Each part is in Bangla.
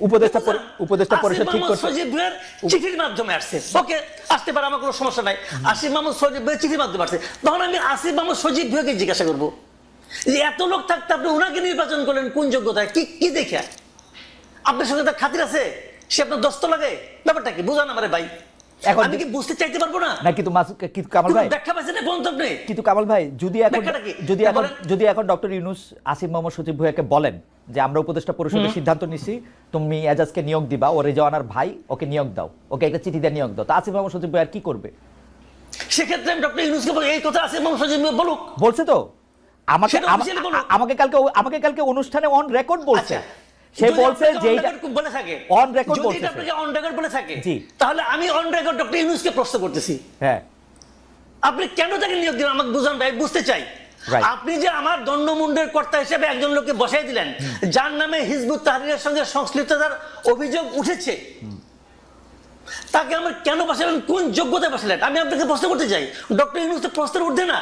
উপদেষ্টা উপদেষ্টা পরিষদ ঠিক করছে সজীব ভুঁইয়ার চিঠির মাধ্যমে আসছে, ওকে আসতে পারে, আমার কোনো সমস্যা নাই। আসিফ মাহমুদ সজীব ভুঁইয়ার চিঠির মাধ্যমে আসছে, তখন আমি আসিফ মাহমুদ সজীব ভুঁইয়াকে জিজ্ঞাসা করবো যে এত লোক থাকতে আপনি ওনাকে নির্বাচন করলেন কোন যোগ্যতায়, কি দেখে? আপনার সঙ্গে তার খাতির আছে? সে আপনার দস্ত লাগে? ব্যাপারটা কি বুঝান আমারে ভাই, আমি কি বুঝতে চাইতে পারবো না? না কিন্তু কামাল ভাই ব্যাখ্যা পাইছেন বন্ধু আপনি? কিন্তু কামাল ভাই যদি এখন ডক্টর ইউনূস আসিফ মোহাম্মদ সজীব ভুঁইয়াকে বলেন যে আমরা উপদেষ্টা পরিষদের সিদ্ধান্ত নিছি, তুমি এজাজকে নিয়োগ দিবা, ও রেজওয়ানার ভাই, ওকে নিয়োগ দাও, ওকে একটা চিঠি দিয়ে নিয়োগ দাও, তা আসিফ মোহাম্মদ সজীব ভুঁইয়া কি করবে? সেক্ষেত্রে আমি ডক্টর ইউনূসকে বলি এই কথা আসিফ মোহাম্মদ সজীব ভুঁইয়া বলুক। বলছে তো আমাকে কালকে অনুষ্ঠানে অন রেকর্ড বলছে, সে বলছে যে বলে থাকে অন রেকর্ড বলছে, যদি আপনাকে অন রেকর্ড বলে থাকে তাহলে আমি অন রেকর্ড ডক্টর ইউনূসকে প্রশ্ন করতেছি, হ্যাঁ আপনি কেন তাকে নিয়োগ দিলেন আমাকে বুঝান ভাই, বুঝতে চাই। আপনি যে আমার দণ্ডমুণ্ডের কর্তা হিসেবে একজন লোককে বসাই দিলেন যার নামে হিজবুত তাহরীরের সঙ্গে সংশ্লিষ্টতার অভিযোগ উঠেছে, তাকে আমার কেন বসালেন, কোন যোগ্যতায় বসালেন? আমি আপনাকে প্রশ্ন করতে চাই। ডক্টর ইউনূস তো প্রশ্নের ঊর্ধ্বে না,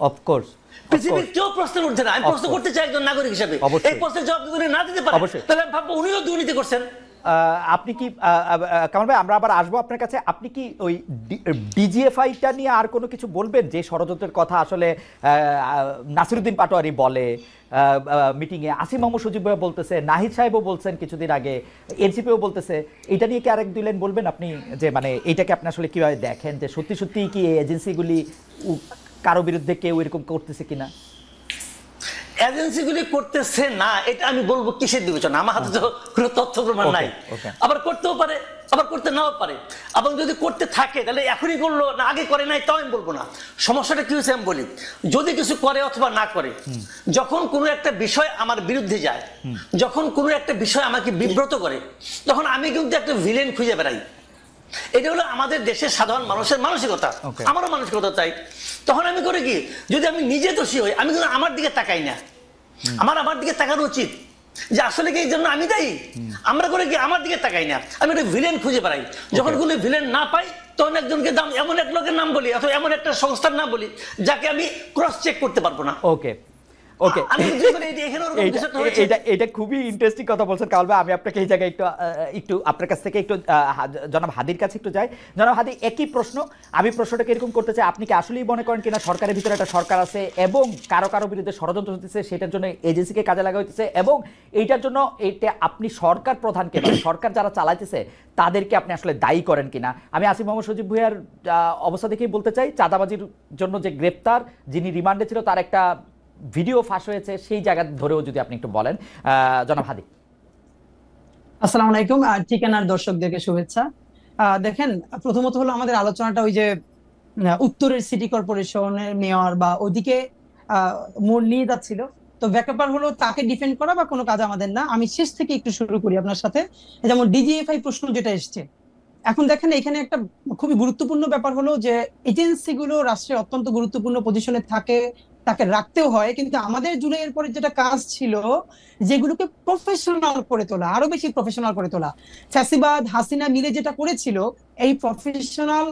অফকোর্স পৃথিবীর কেউ প্রশ্নের ঊর্ধ্বে না। আমি প্রশ্ন করতে চাই একজন নাগরিক হিসেবে, এই প্রশ্নের জবাব যদি না দিতে পারেন তাহলে আমি ভাববো উনিও দুর্নীতি করছেন। আপনি কি কামাল ভাই, আমরা আবার আসবো আপনার কাছে, আপনি কি ওই ডিজিএফআইটা নিয়ে আর কোনো কিছু বলবেন? যে ষড়যন্ত্রের কথা আসলে নাসিরুদ্দিন পাটোয়ারি বলে মিটিংয়ে, আসিফ মাহমুদ সজীব ভাই বলতেছে, নাহিদ সাহেবও বলছেন কিছুদিন আগে, এনসিপিও বলতেছে, এটা নিয়ে কি আরেক দুই লাইন বলবেন আপনি? যে মানে এইটাকে আপনি আসলে কিভাবে দেখেন, যে সত্যি সত্যি কি এই এজেন্সিগুলি কারো বিরুদ্ধে কেউ এরকম করতেছে কিনা? এজেন্সিগুলি করতেছে না এটা আমি বলবো কিসের বিবেচনা? আমার হাতে তো কোনো তথ্য প্রমাণ নাই। আবার করতেও পারে, আবার করতে নাও পারে। এবং যদি করতে থাকে তাহলে এখনই করলো না আগে করে নাই, তাও আমি বলবো না। সমস্যাটা কি হয়েছে আমি বলি, যদি কিছু করে অথবা না করে, যখন কোনো একটা বিষয় আমার বিরুদ্ধে যায়, যখন কোনো একটা বিষয় আমাকে বিব্রত করে, তখন আমি কিন্তু একটা ভিলেন খুঁজে বেড়াই। এটা হলো আমাদের দেশের সাধারণ মানুষের মানসিকতা, আমারও মানসিকতা তাই। তখন আমি করে কি, যদি আমি নিজে দোষী হই, আমি কিন্তু আমার দিকে তাকাই না, আমার দিকে তাকানো উচিত যে আসলে কি এই জন্য আমি দায়ী। আমরা করে কি আমার দিকে তাকাই না, আমি একটা ভিলেন খুঁজে বেড়াই। যখন কোনো ভিলেন না পাই তখন একজনকে এমন এক লোকের নাম বলি অথবা এমন একটা সংস্থার নাম বলি যাকে আমি ক্রস চেক করতে পারবো না। ওকে ওকে, এটা খুবই ইন্টারেস্টিং কথা বলছেন কামাল ভাই। আমি আপনাকে এই জায়গায় একটু আপনার কাছ থেকে একটু জনাব হাদির কাছে একটু যাই। জনাব হাদি, একই প্রশ্ন, আমি প্রশ্নটাকে এরকম করতে চাই, আপনি কি আসলেই মনে করেন কিনা সরকারের ভিতরে একটা সরকার আছে এবং কারো বিরুদ্ধে ষড়যন্ত্র হতেছে, সেটার জন্য এজেন্সিকে কাজে লাগা হইতেছে, এবং এইটার জন্য এটা আপনি সরকার প্রধানকে, সরকার যারা চালাইতেছে তাদেরকে আপনি আসলে দায়ী করেন কিনা? আমি আসিফ মোহাম্মদ সজীব ভুঁইয়ার অবস্থা দেখেই বলতে চাই, চাঁদাবাজির জন্য যে গ্রেপ্তার, যিনি রিমান্ডে ছিল, তার একটা ভিডিও ফাঁস হয়েছে, সেই জায়গা ধরেও যদি আপনি একটু বলেন। জনাব হাদি। আসসালামু আলাইকুম, ঠিকানার দর্শকদেরকে শুভেচ্ছা। দেখেন, প্রথমত হলো আমাদের আলোচনাটা ওই যে উত্তরের সিটি কর্পোরেশনের মেয়র বা ওদিকে মোড় নিয়ে যাচ্ছিল, তো ব্যাপার হলো তাকে ডিফেন্ড করা বা কোনো কাজ আমাদের না। আমি শেষ থেকে একটু শুরু করি আপনার সাথে। যেমন ডিজিএফআই প্রশ্ন যেটা এসছে, এখন দেখেন এখানে একটা খুবই গুরুত্বপূর্ণ ব্যাপার হলো যে এজেন্সিগুলো রাষ্ট্রের অত্যন্ত গুরুত্বপূর্ণ পজিশনে থাকে, তাকে রাখতেও হয়, কিন্তু আমাদের জুলাইয়ের পরে যেটা কাজ ছিল যেগুলোকে প্রফেশনাল করে তোলা, আরো বেশি প্রফেশনাল করে তোলা। ফ্যাসিবাদ হাসিনা মিলে যেটা করেছিল, এই প্রফেশনাল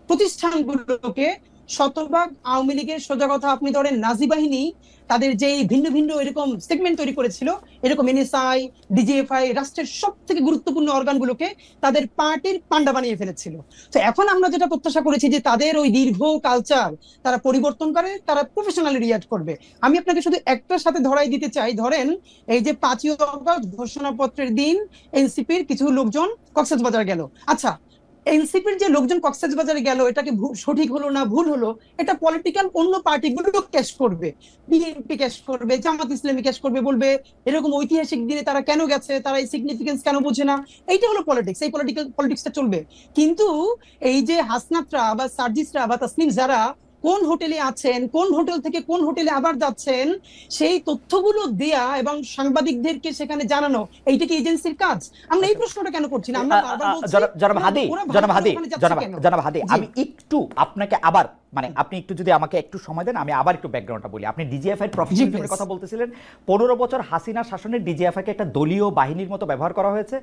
প্রতিষ্ঠানগুলোকে শতভাগ আওয়ামী লীগের, সোজা কথা আপনি ধরেন নাজি বাহিনী তাদের যে ভিন্ন ভিন্ন এরকম সেগমেন্ট তৈরি করেছিল, এরকম এনএসআই, ডিজিএফআই রাষ্ট্রের সব থেকে গুরুত্বপূর্ণ অর্গানগুলোকে তাদের পার্টির পান্ডা বানিয়ে ফেলেছিল। তো এখন আমরা যেটা প্রত্যাশা করেছি যে তাদের ওই দীর্ঘ কালচার তারা পরিবর্তন করে, তারা প্রফেশনালি রিয়াক্ট করবে। আমি আপনাকে শুধু একটার সাথে ধরাই দিতে চাই, ধরেন এই যে 5ই আগস্ট ঘোষণাপত্রের দিন এনসিপির কিছু লোকজন কক্সবাজার গেল। আচ্ছা, এনসিপির যে লোকজন কক্সবাজারে গেল, এটাকে সঠিক হলো না ভুল হলো, এটা পলিটিক্যাল অন্য পার্টিগুলো ক্যাশ করবে, বিএনপি ক্যাশ করবে, জামাত ইসলামী ক্যাশ করবে, বলবে এরকম ঐতিহাসিক দিনে তারা কেন গেছে, তারা এই সিগনিফিকেন্স কেন বোঝে না। এইটা হলো পলিটিক্স, এই পলিটিক্সটা চলবে। কিন্তু এই যে হাসনাতরা বা সার্জিসরা বা তাসনিম যারা কোন হোটেলে আছেন, কোন হোটেল থেকে কোন হোটেলে আবার যাচ্ছেন, সেই তথ্যগুলো দেয়া এবং সাংবাদিকদেরকে সেখানে জানানো, এইটা কি এজেন্সির কাজ? আমরা এই প্রশ্নটা কেন করছি না? আমরা বারবার বলছি জনাব হাদি, আমি একটু আপনাকে আবার আপনি একটু যদি আমাকে একটু সময় দেন, আমি আবার একটু ব্যাকগ্রাউন্ডটা বলি। আপনি ডিজিএফআই এর প্রফেশনালিজমের কথা বলতেছিলেন। 15 বছর হাসিনা শাসনের ডিজিএফআই কে একটা দলীয় বাহিনীর মতো ব্যবহার করা হয়েছে,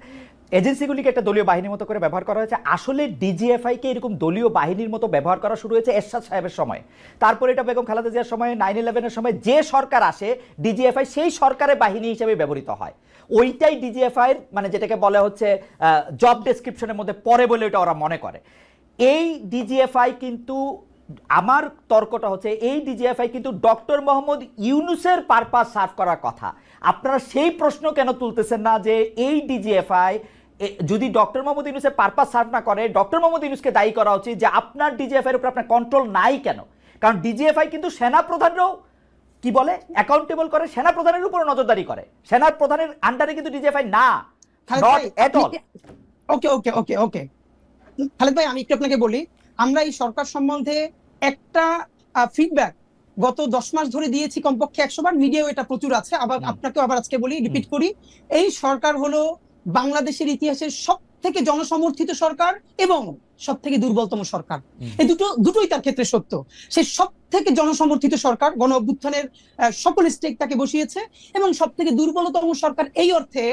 এজেন্সিগুলিকে একটা দলীয় বাহিনীর মতো করে ব্যবহার করা হয়েছে। আসলে ডিজিএফআই কে এরকম দলীয় বাহিনীর মতো ব্যবহার করা শুরু হয়েছে এরশাদ সাহেবের সময়, তারপরে এটা বেগম খালেদা জিয়ার সময়, 9/11 এর সময় যে সরকার আসে, ডিজিএফআই সেই সরকারের বাহিনী হিসেবে ব্যবহৃত হয়। ওইটাই ডিজিএফআই এর মানে যেটাকে বলা হচ্ছে জব ডেসক্রিপশনের মধ্যে পড়ে বলে ওটা ওরা মনে করে। এই ডিজিএফআই কিন্তু, আমার তর্কটা হচ্ছে এই ডিজিএফআই কিন্তু ডক্টর মোহাম্মদ ইউনূসের পারপাস সার্ভ করার কথা। আপনারা সেই প্রশ্ন কেন তুলতেছেন না যে এই ডিজিএফআই যদি ডক্টর মোহাম্মদ ইউনূসের পারপাস সার্ভ না করে, ডক্টর মোহাম্মদ ইউনূসকে দায়ী করা উচিত যে আপনার ডিজিএফআই এর উপর আপনার কন্ট্রোল নাই কেন? কারণ ডিজিএফআই কিন্তু সেনা প্রধানরাও কি বলে অ্যাকাউন্টেবল করে, সেনা প্রধানের উপর নজরদারি করে, সেনা প্রধানের আন্ডারে কিন্তু ডিজিএফআই না, নট এট অল। ওকে ওকে ওকে ওকে খালেদ ভাই, আমি একটু আপনাকে বলি, আমরা এই সরকার সম্বন্ধে একটা ফিডব্যাক গত 10 মাস ধরে দিয়েছি কমপক্ষে 100 বার, মিডিয়াও এটা প্রচুর আছে, আবার আপনাকেও আবার আজকে বলি, রিপিট করি, এই সরকার হলো বাংলাদেশের ইতিহাসের সব থেকে জনসমর্থিত সরকার এবং সব থেকে দুর্বলতম সরকার। এই দুটোই তার ক্ষেত্রে সত্য। সে সব থেকে জনসমর্থিত সরকার, গণ অভ্যুত্থানের সকল স্টেক তাকে বসিয়েছে, এবং সব থেকে দুর্বলতম সরকার এই অর্থে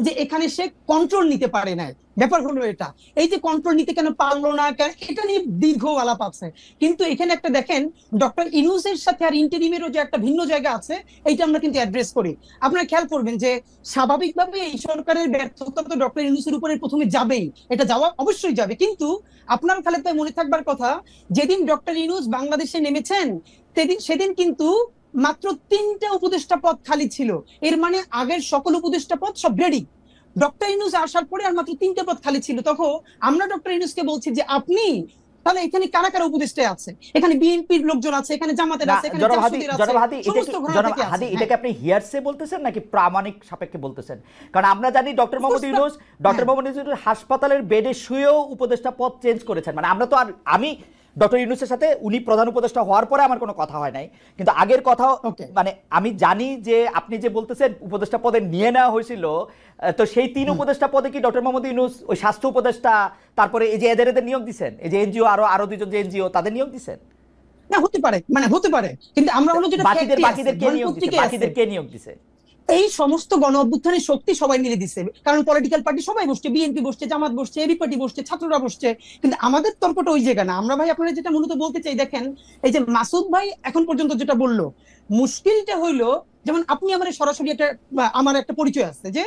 যে এখানে সে কন্ট্রোল নিতে পারে না। ব্যাপার হলো এটা, এই যে কন্ট্রোল নিতে কেন পারলো না, এটা নিয়ে দীর্ঘ আলাপ আছে, কিন্তু এখানে একটা দেখেন ডক্টর ইউনূসের সাথে আর ইন্টারিমেরও যে একটা ভিন্ন জায়গা আছে, এইটা আমরা কিন্তু অ্যাড্রেস করি। আপনারা খেয়াল করবেন যে স্বাভাবিকভাবে এই সরকারের ব্যর্থতা তো ডক্টর ইউনূসের উপরে প্রথমে যাবেই, এটা যাওয়া অবশ্যই যাবে, কিন্তু আপনার খালেদ ভাই মনে থাকবার কথা, যেদিন ডক্টর ইউনূস বাংলাদেশে নেমেছেন সেদিন কিন্তু মাত্র 3টা উপদেষ্টা পদ খালি ছিল। এর মানে আগের সকল উপদেষ্টা পদ সব রেডি, ডক্টর ইউনূস আসার পরে আর মাত্র 3টা পদ খালি ছিল। তখন আমরা ডক্টর ইউনূসকে বলছি যে আপনি তাহলে এখানে কারা কারা উপদেষ্টা আছে, এখানে বিএনপির লোকজন আছে, এখানে জামাতের আছে, এখানে জাসদের আছে, সমস্ত ঘরানা থেকে আছে। এটাকে আপনি হিয়ারসে বলতেছেন নাকি প্রামাণিক সাপেক্ষে বলতেছেন? কারণ আমরা জানি ডক্টর মোহাম্মদ ইউনূস হাসপাতালের বেডে শুয়েও উপদেষ্টা পদ চেঞ্জ করেছেন। মানে আমরা তো আর, আমি ডক্টর ইউনূসের সাথে উনি প্রধান উপদেষ্টা হওয়ার পরে আমার কোনো কথা হয় নাই, কিন্তু আগের কথা মানে আমি জানি যে আপনি যে বলতেছেন উপদেষ্টা পদে নিয়ে নেওয়া হয়েছিল, তো সেই 3 উপদেষ্টা পদে কি ডক্টর মোহাম্মদ ইউনূস ওই স্বাস্থ্য উপদেষ্টা, তারপরে এই যে এদের নিয়োগ দিচ্ছেন, এই যে এনজিও আরো 2জন যে এনজিও তাদের নিয়োগ দিচ্ছেন? না, হতে পারে, মানে হতে পারে, কিন্তু আমরা হলো যেটা বাকিদের কে নিয়োগ দিছে? এই সমস্ত গণ অভ্যুত্থানের শক্তি সবাই মিলে দিচ্ছে, কারণ পলিটিক্যাল পার্টি সবাই বসছে, বিএনপি বসছে, জামাত বসছে, এবি পার্টি বসছে, ছাত্ররা বসছে, কিন্তু আমাদের তর্কটা ওই জায়গা না। আমরা ভাই আপনারা যেটা মূলত বলতে চাই, দেখেন এই যে মাসুদ ভাই এখন পর্যন্ত যেটা বললো, মুশকিলটা হইলো, যেমন আপনি আমার সরাসরি একটা, আমার একটা পরিচয় আছে যে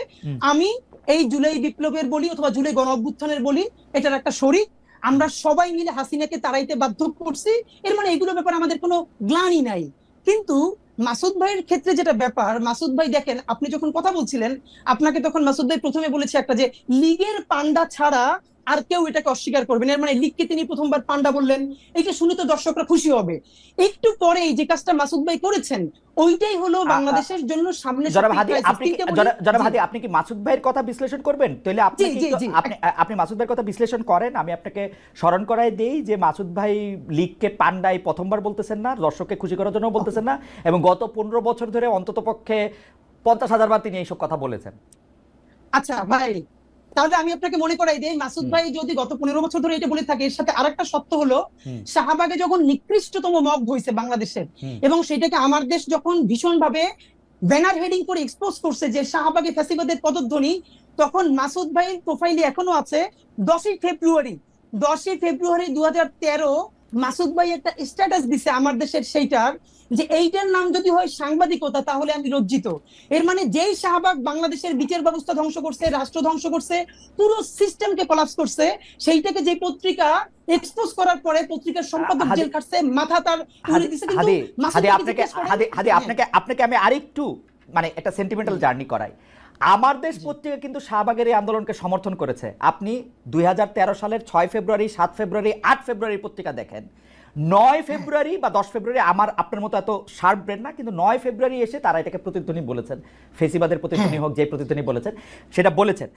আমি এই জুলাই বিপ্লবের বলি অথবা জুলাই গণ অভ্যুত্থানের বলি, এটার একটা শরীক, আমরা সবাই মিলে হাসিনাকে তাড়াইতে বাধ্য করছি, এর মানে এগুলো ব্যাপারে আমাদের কোনো গ্লানি নাই। কিন্তু মাসুদ ভাইয়ের ক্ষেত্রে যেটা ব্যাপার, মাসুদ ভাই দেখেন আপনি যখন কথা বলছিলেন, আপনাকে তখন মাসুদ ভাই প্রথমে বলেছে একটা যে লীগের পান্ডা ছাড়া আর কেউ এটাকে অস্বীকার করবেন, এর মানে লীগকে তিনি প্রথমবার পান্ডা বললেন, এটা শুনে তো দর্শকরা খুশি হবে। একটু পরে যে কাজটা মাসুদ ভাই করেছেন, ওইটাই হলো বাংলাদেশের জন্য সামনে। জনাব হাদি, আপনি কি মাসুদ ভাইয়ের কথা বিশ্লেষণ করবেন? তাহলে আপনি মাসুদ ভাইয়ের কথা বিশ্লেষণ করেন, আমি আপনাকে স্মরণ করাই দেই যে মাসুদ ভাই লীগকে পান্ডাই প্রথমবার বলতেছেন না, দর্শককে খুশি করার জন্য বলতেছেন না, এবং গত 15 বছর ধরে অন্ততপক্ষে 50,000 বার তিনি এইসব কথা বলেছেন। আচ্ছা ভাই, তাহলে আমি আপনাকে মনে করাই দেই, মাসুদ ভাই যদি গত 15 বছর ধরে এটা বলে থাকে, এর সাথে আরেকটা সত্য হলো, শাহবাগে যখন নিকৃষ্টতম মব হয়েছে বাংলাদেশের, এবং সেটাকে আমার দেশ যখন ভীষণভাবে ব্যানার হেডিং করে এক্সপোজ করছে যে শাহবাগে ফ্যাসিবাদের পদধ্বনি, তখন মাসুদ ভাইয়ের প্রোফাইলে এখনো আছে 10ই ফেব্রুয়ারি 2013 মাসুদ ভাই একটা স্ট্যাটাস দিছে আমার দেশের, সেইটার যে এইটার নাম যদি হয় সাংবাদিকতা তাহলে আমি লজ্জিত। এর মানে যেই শাহবাগ বাংলাদেশের বিচার ব্যবস্থা ধ্বংস করছে, রাষ্ট্র ধ্বংস করছে, পুরো সিস্টেমকে কোলাপস করছে, সেইটাকে যে পত্রিকা এক্সপোজ করার পরে পত্রিকার সম্পাদক জেল খাটছে, মাথা তার উড়ে দিছে। কিন্তু আপনাকে আমি আরেকটু মানে একটা সেন্টিমেন্টাল জার্নি করাই। আমার দেশ পত্রিকা কিন্তু শাহবাগের এই আন্দোলনকে সমর্থন করেছে। আপনি 2013 সালের 6 ফেব্রুয়ারি, 7 ফেব্রুয়ারি, 8 ফেব্রুয়ারি পত্রিকা দেখেন। 9 ফেব্রুয়ারি বা 10 ফেব্রুয়ারি, আমার আপনার মতো এত শার্প ব্রেন না, কিন্তু 9 ফেব্রুয়ারি এসে তারা এটাকে প্রতিধ্বনি বলেছেন, ফেসিবাদের প্রতিধ্বনি হোক, যে প্রতিধ্বনি বলেছেন সেটা বলেছেন।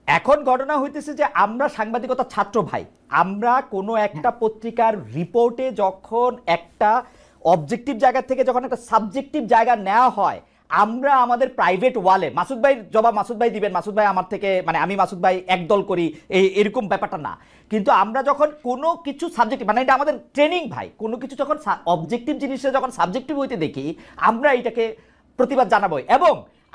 এখন ঘটনা হইতেছে যে আমরা সাংবাদিকতা ছাত্র ভাই, আমরা কোনো একটা পত্রিকার রিপোর্টে যখন একটা অবজেক্টিভ জায়গা থেকে যখন একটা সাবজেক্টিভ জায়গা নেওয়া হয়, আমরা আমাদের প্রাইভেট ওয়ালে মাসুদ ভাই জবাব মাসুদ ভাই দিবেন, মাসুদ ভাই আমার থেকে, মানে আমি মাসুদ ভাই একদল করি এরকম ব্যাপারটা না, কিন্তু আমরা যখন কোনো কিছু সাবজেক্টিভ, মানে এটা আমাদের ট্রেনিং ভাই, কোনো কিছু যখন অবজেক্টিভ জিনিসটা যখন সাবজেক্টিভ হইতে দেখি, আমরা এটাকে প্রতিবাদ জানাবো। এবং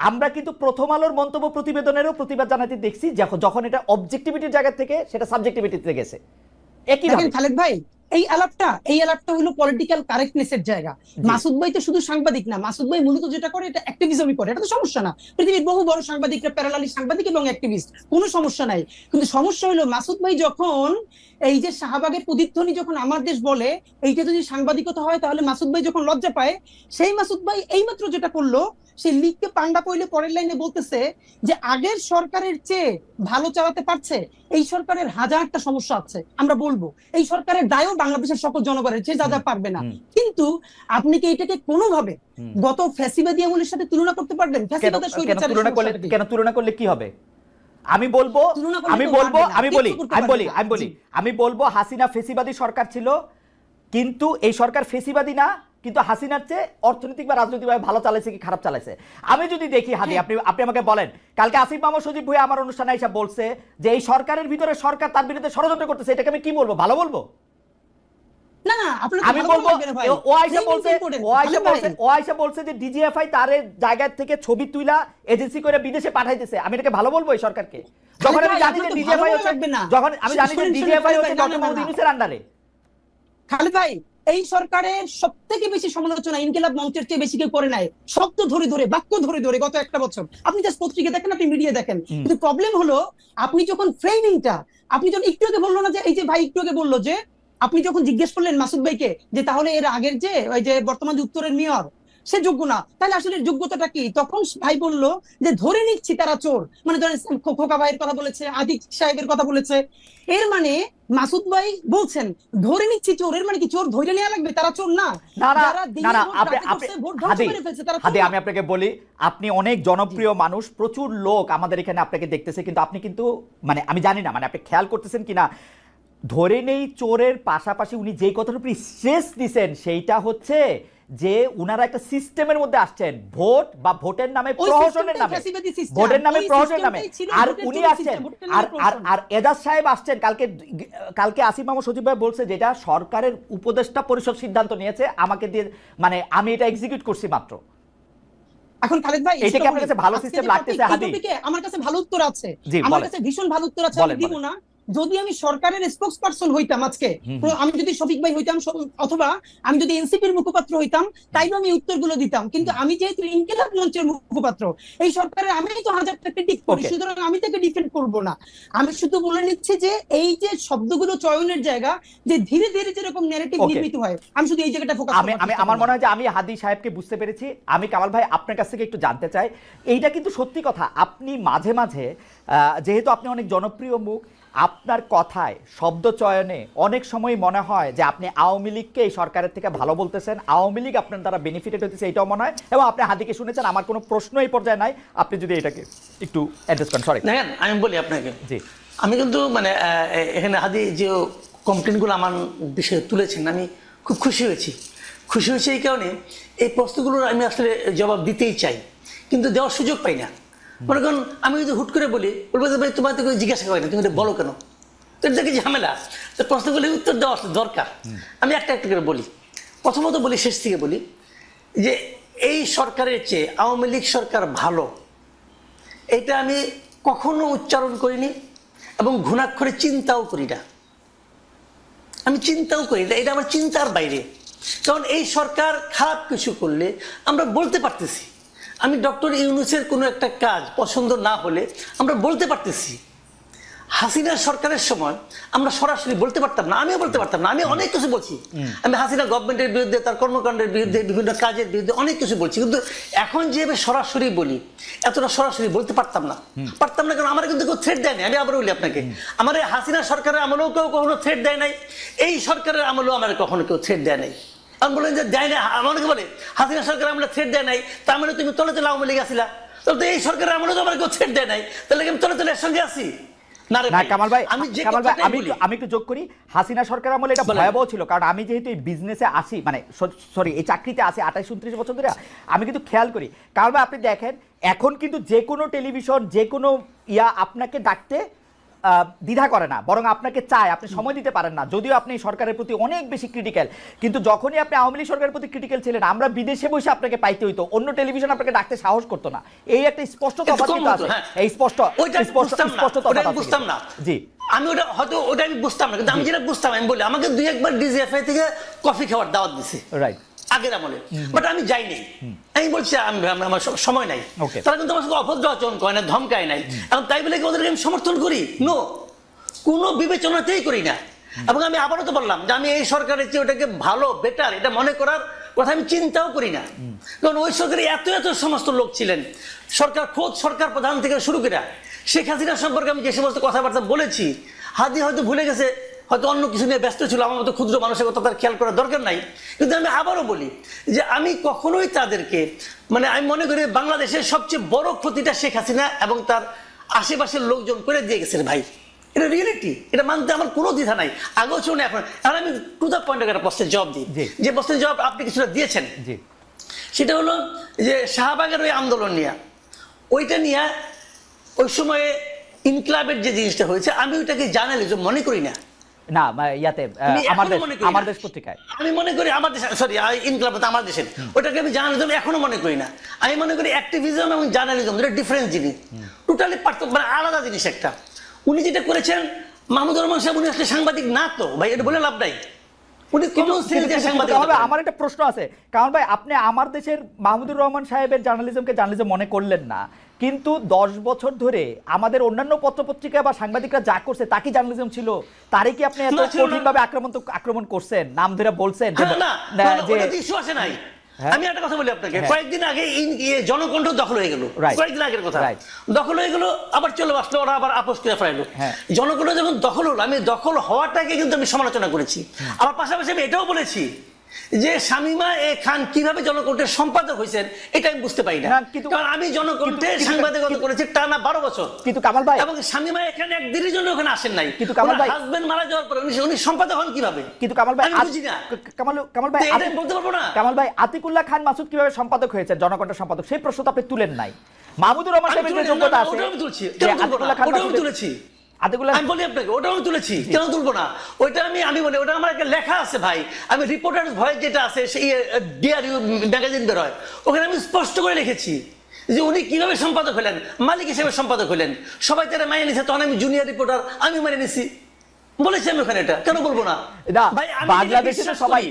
আমরা কিন্তু প্রথম আলোর মন্তব্য প্রতিবেদনেরও প্রতিবাদ জানাতে দেখছি যখন এটা অবজেক্টিভিটির জায়গা থেকে সেটা সাবজেক্টিভিটিতে গেছে। একই ভাবে খালেদ ভাই, এই আলাপটা হলো পলিটিক্যাল কারেক্টনেসের জায়গা। মাসুদ ভাই তো শুধু সাংবাদিক না, মাসুদ ভাই মূলত যেটা করে এটা অ্যাক্টিভিজমই করে, এটা তো সমস্যা না। পৃথিবীর বহু বড় সাংবাদিকরা প্যারালালি সাংবাদিক এবং অ্যাক্টিভিস্ট, কোনো সমস্যা নাই। কিন্তু সমস্যা হলো মাসুদ ভাই যখন এই যে শাহবাগের প্রতিধ্বনি যখন আমার দেশ বলে এইটা যদি সাংবাদিকতা হয়, তাহলে মাসুদ ভাই যখন লজ্জা পায়, সেই মাসুদ ভাই এইমাত্র যেটা করলো, সে লিগকে পান্ডা পইলে পরের লাইনে বলতেছে যে আগের সরকারের চেয়ে ভালো চালাতে পারছে, এই সরকারের হাজারটা সমস্যা আছে আমরা বলবো, এই সরকারের দায়ও বাংলাদেশের সকল জনগণের চেয়ে যা যা পারবে না। কিন্তু আপনি কি এটাকে কোনোভাবে গত ফ্যাসিবাদী আমলের সাথে তুলনা করতে পারবেন? কেন তুলনা করলে কি হবে? আমি বলবো হাসিনা ফেসিবাদী সরকার ছিল, কিন্তু এই সরকার ফেসিবাদী না, কিন্তু হাসিনার চেয়ে অর্থনৈতিক বা রাজনৈতিকভাবে ভালো চালাইছে কি খারাপ চালাইছে। আমি যদি দেখি হাদি, আপনি আমাকে বলেন, কালকে আসিফ মাহমুদ সজীব ভুঁইয়া আমার অনুষ্ঠানে এসে বলছে যে এই সরকারের ভিতরে সরকার তার বিরুদ্ধে ষড়যন্ত্র করতেছে, এটাকে আমি কি বলবো? ভালো বলবো? আমি বলবো ও আইসা বলছে যে ডিজিএফআই তার জায়গা থেকে ছবি তুইলা এজেন্সি করে বিদেশে পাঠাইতেছে, আমি এটাকে ভালো বলবো এই সরকারকে? যখন আমি জানি যে ডিজিএফআই হচ্ছে ডক্টর মোহাম্মদ ইউনূসের আন্ডারে। খালিদ ভাই, এই সরকারের সবথেকে বেশি সমালোচনা ইনকিলাব মঞ্চের চেয়ে বেশি কেউ করে নাই, শব্দ ধরে ধরে, বাক্য ধরে ধরে গত একটা বছর। আপনি জাস্ট পত্রিকা দেখেন, আপনি মিডিয়া দেখেন, কিন্তু প্রবলেম হলো আপনি যখন ফ্রেমিংটা, আপনি যখন একটু আগে বললো না যে এই যে ভাই একটু আগে বললো যে আপনি যখন জিজ্ঞেস করলেন মাসুদ ভাইকে যে তাহলে এর আগের যে ওই যে বর্তমান উত্তরের মেয়র সে যোগ্য না, তাহলে আসলে যোগ্যতাটা কি? তখন ভাই বললো যে ধরে নিচ্ছি তারা চোর, মানে ধরেন খোকা ভাইয়ের কথা বলেছে, আদিক সাহেবের কথা বলেছে, এর মানে মাসুদ ভাই বলছেন ধরে নিচ্ছি চোর, এর মানে কি চোর ধরে নেওয়া লাগবে? তারা চোর না। আমি আপনাকে বলি, আপনি অনেক জনপ্রিয় মানুষ, প্রচুর লোক আমাদের এখানে আপনাকে দেখতেছে, কিন্তু আপনি কিন্তু মানে আমি জানি না মানে আপনি খেয়াল করতেছেন কিনা, ধরে নেই চোরের পাশাপাশি উনি যে কথার উপর স্ট্রেস দিচ্ছেন সেইটা হচ্ছে যে উনারা একটা সিস্টেমের মধ্যে আসছেন, ভোট বা ভোটের নামে প্রহসনের নামে, ভোটের নামে প্রহসনের নামে, আর উনি আসছেন আর এজাজ সাহেব আসছেন। কালকে আসিফ মাহমুদ সজীব ভাই বলছে যেটা সরকারের উপদেষ্টা পরিষদ সিদ্ধান্ত নিয়েছে আমাকে দিয়ে, মানে আমি এটা এক্সিকিউট করছি মাত্র। এখন খালিদ ভাই, এটা কি আপনার কাছে ভালো সিস্টেম লাগতেছে? হাদি, আমার কাছে ভালো উত্তর আছে, আমার কাছে ভীষণ ভালো উত্তর আছে, আমি দিব না। যদি আমি সরকারের স্পোক্স পারসন হইতাম আজকে, আমি যদি শফিক ভাই হইতাম অথবা আমি যদি এনসিপির মুখপাত্র হইতাম, তাইলে আমি উত্তরগুলো দিতাম। কিন্তু আমি যেহেতু ইনকিলাব মঞ্চের মুখপাত্র, এই সরকারের আমি তো হাজারটা ক্রিটিক করি, সুতরাং আমি তাকে ডিফেন্ড করব না। আমি শুধু বলে নিচ্ছি যে এই যে শব্দগুলো চয়নের জায়গা, যে ধীরে ধীরে যেরকম ন্যারেটিভ নির্মিত হয়, আমি শুধু এই জায়গাটা ফোকাস করি। আমার মনে হয় যে আমি হাদি সাহেবকে বুঝতে পেরেছি। আমি কামাল ভাই আপনার কাছ থেকে একটু জানতে চাই, এইটা কিন্তু সত্যি কথা, আপনি মাঝে মাঝে যেহেতু আপনি অনেক জনপ্রিয় মুখ, আপনার কথায় শব্দ চয়নে অনেক সময় মনে হয় যে আপনি আওয়ামী লীগকে এই সরকারের থেকে ভালো বলতেছেন, আওয়ামী লীগ আপনার দ্বারা বেনিফিটেড হতেছে, এটাও মনে হয়। এবং আপনি হাদিকে শুনেছেন, আমার কোনো প্রশ্ন এই পর্যায়ে নাই, আপনি যদি এটাকে একটু অ্যাড্রেস করেন। সরি দেখেন, আমি বলি আপনাকে, জি, আমি কিন্তু মানে এখানে হাদি যে কমপ্লেনগুলো আমার বিষয়ে তুলেছেন, আমি খুব খুশি হয়েছি এই কারণে এই প্রশ্নগুলোর আমি আসলে জবাব দিতেই চাই, কিন্তু দেওয়ার সুযোগ পাই না। মনে করুন আমি যদি হুট করে বলি, বলবো যে ভাই তোমার তো কেউ জিজ্ঞাসা করে না, তুমি বলো কেন? তো এটা কি ঝামেলা? তো প্রশ্নগুলি উত্তর দেওয়া দরকার। আমি একটা একটা করে বলি। প্রথমত বলি, শেষ থেকে বলি, যে এই সরকারের চেয়ে আওয়ামী লীগ সরকার ভালো, এটা আমি কখনো উচ্চারণ করিনি এবং ঘুণাক্ষরে চিন্তাও করি না। আমি চিন্তাও করি না, এটা আমার চিন্তার বাইরে। কারণ এই সরকার খারাপ কিছু করলে আমরা বলতে পারতেছি। আমি ডক্টর ইউনূসের কোনো একটা কাজ পছন্দ না হলে আমরা বলতে পারতেছি। হাসিনা সরকারের সময় আমরা সরাসরি বলতে পারতাম না, আমিও বলতে পারতাম না। আমি অনেক কিছু বলছি, আমি হাসিনা গভর্নমেন্টের বিরুদ্ধে, তার কর্মকাণ্ডের বিরুদ্ধে, বিভিন্ন কাজের বিরুদ্ধে অনেক কিছু বলছি, কিন্তু এখন যেভাবে সরাসরি বলি, এতটা সরাসরি বলতে পারতাম না। কারণ আমার কিন্তু কেউ থ্রেট দেয় নাই। আমি আবার বলি আপনাকে, আমার এই হাসিনা সরকারের আমলেও কেউ কখনো থ্রেট দেয় নাই, এই সরকারের আমলেও আমার কখনো কেউ থ্রেট দেয় নাই। আমি বলেন যে দেয় না, আমাকে বলে হাসিনা সরকার আমলে থ্রেট দেয় নাই, তার মানে তুমি তলে তলে আওয়ামী লীগ আসিলা, তাহলে তো এই সরকারের আমলেও তো আমার কেউ থ্রেট দেয় নাই, তাহলে আমি তলে তলে এর সঙ্গে আসি না। কামাল ভাই, আমি একটু যোগ করি, হাসিনা সরকার আমলে এটা ভয়াবহ ছিল, কারণ আমি যেহেতু এই বিজনেসে আসি, মানে সরি এই চাকরিতে আসি 28-29 বছর ধরে, আমি কিন্তু খেয়াল করি। কারণ ভাই আপনি দেখেন, এখন কিন্তু যে কোনো টেলিভিশন, যে কোনো আপনাকে ডাকতে দ্বিধা করে না, বরং আপনাকে চায়, আপনি সময় দিতে পারেন না, যদিও আপনি সরকারের প্রতি অনেক বেশি ক্রিটিক্যাল। কিন্তু যখনই আপনি আওয়ামী লীগ সরকারের প্রতি ক্রিটিক্যাল ছিলেন, আমরা বিদেশে বসে আপনাকে পাইতে হইতো, অন্য টেলিভিশন আপনাকে ডাকতে সাহস করতো না। এই একটা স্পষ্ট তফাৎ কিন্তু আছে, এই স্পষ্ট বুঝতাম না। জি, আমি ওটা আমি বুঝতাম না, কিন্তু আমি যেটা বুঝতাম, আমি বলি আমাকে 2 একবার ডিজিএফআই থেকে কফি খাওয়ার দাওয়াত দিছে, রাইট, আগের আমলে, বাট আমি যাইনি। আমি বলছি আমার সময় নাই, তারা কিন্তু আমার সাথে অভদ্র আচরণ করে না, ধমকায় নাই। এখন তাই বলে কি ওদেরকে আমি সমর্থন করি? নো, কোনো বিবেচনাতেই করি না। এবং আমি আবারও তো বললাম যে আমি এই সরকারের চেয়ে ওটাকে ভালো, বেটার এটা মনে করার কথা আমি চিন্তাও করি না। কারণ ওই সরকারে এত এত সমস্ত লোক ছিলেন, সরকার খোদ সরকার প্রধান থেকে শুরু করে শেখ হাসিনা সম্পর্কে আমি যে সমস্ত কথাবার্তা বলেছি, হাদি হয়তো ভুলে গেছে, হয়তো অন্য কিছু নিয়ে ব্যস্ত ছিল, আমার মতো ক্ষুদ্র মানুষের কথা তার খেয়াল করার দরকার নাই। কিন্তু আমি আবারও বলি যে আমি কখনোই তাদেরকে, মানে আমি মনে করি বাংলাদেশের সবচেয়ে বড় ক্ষতিটা শেখ হাসিনা এবং তার আশেপাশের লোকজন করে দিয়ে গেছেন ভাই। এটা রিয়েলিটি, এটা মানতে আমার কোনো দ্বিধা নাই, আগেও ছিল না এখন। আর আমি টু দ্য পয়েন্ট একটা প্রশ্নের জবাব দিই, যে প্রশ্নের জবাব আপনি কিছুটা দিয়েছেন, সেটা হলো যে শাহবাগের ওই আন্দোলন নিয়ে, ওইটা নিয়ে ওই সময়ে ইনকলাবের যে জিনিসটা হয়েছে, আমি ওইটাকে জার্নালিজম মনে করি না। না, ইয়াতে আমার দেশ পত্রিকায় আমি মনে করি, আমার দেশ, সরি ইনকলাব তো আমার দেশের, ওটাকে আমি জার্নালিজম এখনো মনে করি না। আমি মনে করি অ্যাক্টিভিজম এবং জার্নালিজম দুটো ডিফারেন্ট জিনিস, টোটালি পার্থক্য, মানে আলাদা জিনিস একটা। উনি যেটা করেছেন, মাহমুদুর রহমান সাহেব, উনি আসলে সাংবাদিক না তো ভাই, এটা বলে লাভ নাই। আমার একটা প্রশ্ন আছে, কারণ ভাই আপনি আমার দেশের মাহমুদুর রহমান সাহেবের জার্নালিজমকে জার্নালিজম মনে করলেন না, কিন্তু 10 বছর ধরে আমাদের অন্যান্য পত্রপত্রিকা বা সাংবাদিকরা যা করছে তা কি জার্নালিজম ছিল? তারে কি আপনি এত কঠিনভাবে আক্রমণ করছেন, নাম ধরে বলছেন যে আমি একটা কথা বলি আপনাকে, কয়েকদিন আগে জনকণ্ঠ দখল হয়ে গেল, কয়েকদিন আগের কথা, দখল হয়ে গেল, আবার চলে আসলো, ওরা আবার আপোষ করে ফেলাইলো। জনকণ্ঠ যখন দখল হলো, আমি দখল হওয়াটাকে কিন্তু আমি সমালোচনা করেছি। আমার পাশাপাশি আমি এটাও বলেছি যে শামীমা খান কিভাবে জনকণ্ঠের সম্পাদক হয়েছেন এটা আমি বুঝতে পারি না, কারণ আমি জনকণ্ঠে সাংবাদিকতা করেছি টানা 12 বছর। কিন্তু কামাল ভাই, এবং শামীমা এখানে একদিনের জন্য ওখানে আসেন নাই, কিন্তু কামাল ভাই হাজবেন্ড মারা যাওয়ার পরে উনি সম্পাদক হন কিভাবে? কিন্তু কামাল ভাই, আমি বুঝি না, কামাল ভাই এটা বলতে পারবো না। কামাল ভাই, আতিকুল্লাহ খান মাসুদ কিভাবে সম্পাদক হয়েছেন, জনকণ্ঠের সম্পাদক, সেই প্রশ্ন তো আপনি তুলেন নাই। মাহমুদুর রহমান সাহেবের যে যোগ্যতা আছে, আতিকুল্লাহ খান মাসুদ তুলেছি, আমি বলি আপনাকে, ওটা আমি তুলেছি, কেন তুলবো না? ওইটা আমি বলি, ওটা আমার একটা লেখা আছে ভাই, আমি রিপোর্টার্স ভয়েস যেটা আছে, সেই ডিআরইউ ম্যাগাজিন বের হয়, ওখানে আমি স্পষ্ট করে লিখেছি যে উনি কিভাবে সম্পাদক হলেন, মালিক হিসেবে সম্পাদক হলেন, সবাই তারা মানিয়ে নিছে, তখন আমি জুনিয়র রিপোর্টার, আমি মানিয়ে নিছি, বলেছি আমি ওখানে, এটা কেন বলবো না? বাংলাদেশে তো সবাই,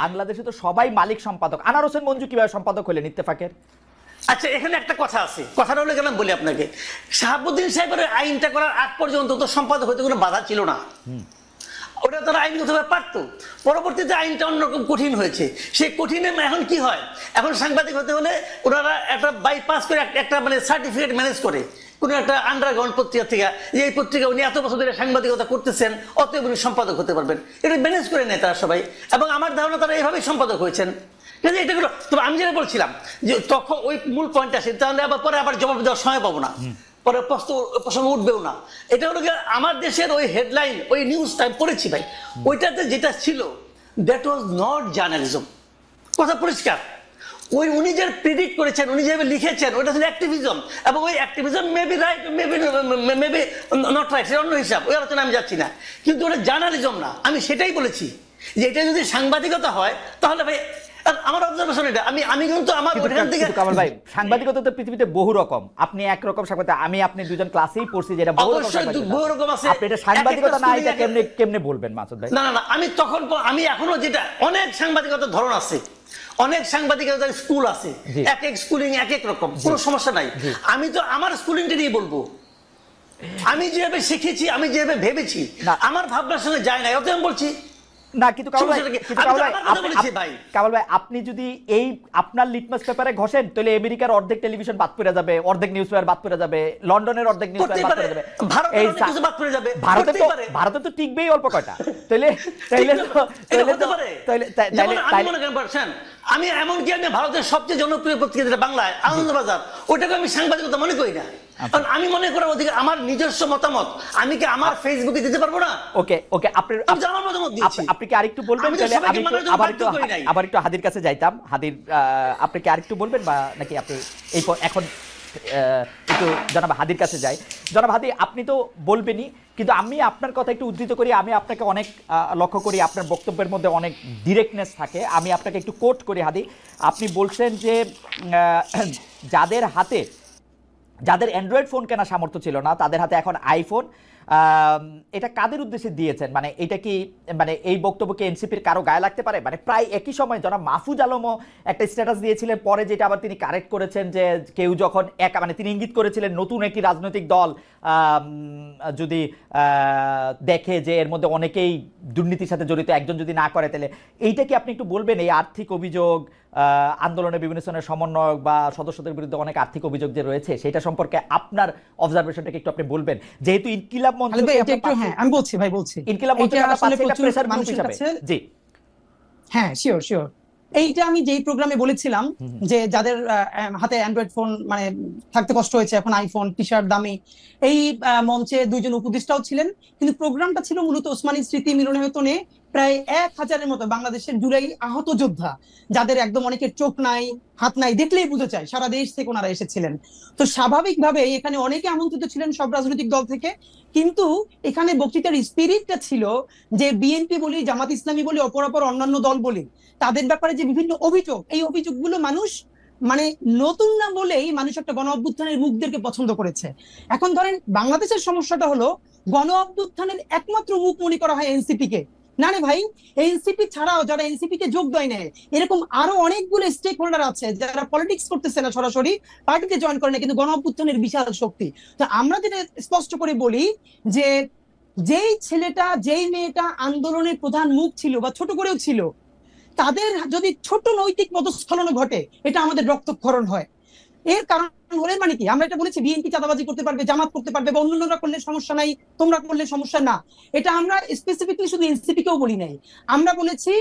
বাংলাদেশে তো সবাই মালিক সম্পাদক। আনার হোসেন মঞ্জু কিভাবে সম্পাদক হলেন ইত্তেফাকের? আচ্ছা, এখানে একটা কথা আছে, কথাটা হলে গেলাম বলি আপনাকে, শাহাবুদ্দিন সাহেবের আইনটা করার আগ পর্যন্ত তো সম্পাদক হইতে কোনো বাধা ছিল না, ওটা তারা আইনগতভাবে পারতো। পরবর্তীতে আইনটা অন্যরকম কঠিন হয়েছে, সেই কঠিনে এখন কি হয়, এখন সাংবাদিক হতে হলে ওনারা একটা বাইপাস করে একটা মানে সার্টিফিকেট ম্যানেজ করে কোন একটা আন্ডারগ্রাউন্ড পত্রিকা থেকে, যে এই পত্রিকা উনি এত বছর ধরে সাংবাদিকতা করতেছেন, অতএব উনি সম্পাদক হতে পারবেন, এটা ম্যানেজ করে নেয় তারা সবাই, এবং আমার ধারণা তারা এইভাবেই সম্পাদক হয়েছেন। তবে আমি যেটা বলছিলাম যে তখন ওই মূল পয়েন্ট আসে, তাহলে আবার পরে আবার জবাব দেওয়ার সময় পাবো না, পরে প্রসঙ্গ উঠবেও না। এটা হলো আমার দেশের ওই হেডলাইন, ওই নিউজটা আমি পড়েছি ভাই, ওইটাতে যেটা ছিল দ্যাট ওয়াজ নট জার্নালিজম, কথা পরিষ্কার। ওই উনি যে প্রেডিক্ট করেছেন, উনি যেভাবে লিখেছেন, ওইটা ছিল অ্যাক্টিভিজম, এবং ওই activism maybe right, maybe not right, সেটা অন্য হিসাব, ওই আলোচনা আমি যাচ্ছি না, কিন্তু ওটা জার্নালিজম না। আমি সেটাই বলেছি যে এটা যদি সাংবাদিকতা হয় তাহলে ভাই আমার অবজারভেশন এটা, আমি কিন্তু আমার ওখান থেকে, কামাল ভাই সাংবাদিকতা তো পৃথিবীতে বহু রকম, আপনি একরকম সাংবাদিক, আমি দুজন ক্লাসেই পড়ছি যেটা বহু রকম আছে, আপনি এটা সাংবাদিকতা না এটা কেমনে বলবেন মাসুদ ভাই? না, আমি এখনো যেটা, অনেক সাংবাদিকতার ধরন আছে, অনেক সাংবাদিকতার স্কুল আছে, এক এক স্কুলিং এক এক রকম, কোনো সমস্যা নাই। আমি তো আমার স্কুলিংটা নিয়ে বলবো, আমি যেভাবে শিখেছি, আমি যেভাবে ভেবেছি, আমার ভাবনার সঙ্গে যায় না, অতএব আমি বলছি না। কিন্তু কামাল ভাই, আপনি যদি এই আপনার লিটমাস পেপারে ঘষেন, তাহলে আমেরিকার অর্ধেক টেলিভিশন বাদ পড়ে যাবে, অর্ধেক নিউজ পেপার বাদ পড়ে যাবে, লন্ডনের অর্ধেক নিউজ পেপার বাদ পড়ে যাবে, ভারতে তো টিকবেই অল্প কয়টা। আমি এমনকি আমি ভারতের সবচেয়ে জনপ্রিয় পত্রিকা যেটা বাংলায়, আনন্দবাজার, ওটাকে আমি সাংবাদিকতা মনে করি না, কারণ আমি মনে করার অধিকার, আমার নিজস্ব মতামত আমি কি আমার ফেসবুকে দিতে পারবো না? ওকে, আপনি কি আরেকটু বলবেন? আবার একটু হাদির কাছে যাইতাম। হাদির, আপনি কি আরেকটু বলবেন, বা নাকি আপনি এই এখন একটু জনাব হাদির কাছে যাই। জনাব হাদি, আপনি তো বলবেনই, কিন্তু আমি আপনার কথা একটু উদ্ধৃত করি। আমি আপনাকে অনেক লক্ষ্য করি, আপনার বক্তব্যের মধ্যে অনেক ডিরেক্টনেস থাকে। আমি আপনাকে একটু কোট করি হাদি। আপনি বলছেন যে যাদের অ্যান্ড্রয়েড ফোন কেনার সামর্থ্য ছিল না তাদের হাতে এখন আইফোন। এটা কাদের উদ্দেশ্যে দিয়েছেন? মানে এটা কি, মানে এই বক্তব্যকে এনসিপির কারো গায়ে লাগতে পারে? মানে প্রায় একই সময় জনাব মাহফুজ আলমও একটা স্ট্যাটাস দিয়েছিলেন, পরে যেটা আবার তিনি কারেক্ট করেছেন যে কেউ যখন একা, মানে তিনি ইঙ্গিত করেছিলেন নতুন একটি রাজনৈতিক দল যদি দেখে যে এর মধ্যে অনেকেই দুর্নীতির সাথে জড়িত, একজন যদি না করে, তাহলে এইটা কি আপনি একটু বলবেন? এই আর্থিক অভিযোগ, আন্দোলনের বিভিন্ন ধরনের সমন্বয়ক বা সদস্যদের বিরুদ্ধে অনেক আর্থিক অভিযোগ যে রয়েছে, সেটা সম্পর্কে আপনার অবজারভেশনটাকে একটু আপনি বলবেন। যেহেতু ইনকিলাব মঞ্চ, আমি বলছি ভাই, বলছি ইনকিলাব মঞ্চ প্রেসার গ্রুপ হিসেবে, জি হ্যাঁ শিওর শিওর। এইটা আমি যেই প্রোগ্রামে বলেছিলাম যে যাদের হাতে অ্যান্ড্রয়েড ফোন মানে থাকতে কষ্ট হয়েছে, এখন আইফোন টি শার্ট দামি, এই মঞ্চে দুইজন উপদেষ্টাও ছিলেন, কিন্তু প্রোগ্রামটা ছিল মূলত ওসমানী স্মৃতি মিলনায়তনে প্রায় 1000-এর মতো বাংলাদেশের জুলাই আহত যোদ্ধা, যাদের একদম অনেকের চোখ নাই, হাত নাই, দেখলেই বুঝে যায় সারা দেশ থেকে ওনারা এসেছিলেন। তো স্বাভাবিকভাবে এখানে অনেকে আমন্ত্রিত ছিলেন সব রাজনৈতিক দল থেকে, কিন্তু এখানে বক্তৃতার স্পিরিটটা ছিল যে বিএনপি বলি, জামাত ইসলামী বলি, অপরাপর অন্যান্য দল বলি, তাদের ব্যাপারে যে বিভিন্ন অভিযোগ, এই অভিযোগগুলো মানুষ মানে নতুন না বলেই মানুষ একটা গণ অভ্যুত্থানের মুখদেরকে পছন্দ করেছে। এখন ধরেন বাংলাদেশের সমস্যাটা হলো গণ অভ্যুত্থানের একমাত্র মুখ মনে করা হয় এনসিপি কে। না রে ভাই, এনসিপি ছাড়াও যারা এনসিপি তে যোগ দেয় নেয়, এরকম আরো অনেকগুলো স্টেক হোল্ডার আছে যারা পলিটিক্স করতেছে না, সরাসরি পার্টিতে জয়েন করে না, কিন্তু গণ অভ্যুত্থানের বিশাল শক্তি। তো আমরা যেটা স্পষ্ট করে বলি যে যেই ছেলেটা যেই মেয়েটা আন্দোলনের প্রধান মুখ ছিল বা ছোট করেও ছিল, তাদের যদি ছোট নৈতিক পদস্খলন ঘটে, এটা আমাদের রক্তক্ষরণ হয়। এর কারণ হলে মানে কি, আমরা এটা বলেছি বিএনপি চাঁদাবাজি করতে পারবে, জামাত করতে পারবে, বা অন্যান্যরা করলে সমস্যা নাই, তোমরা করলে সমস্যা না, এটা আমরা স্পেসিফিকলি শুধু এনসিপি কেও বলি নাই। আমরা বলেছি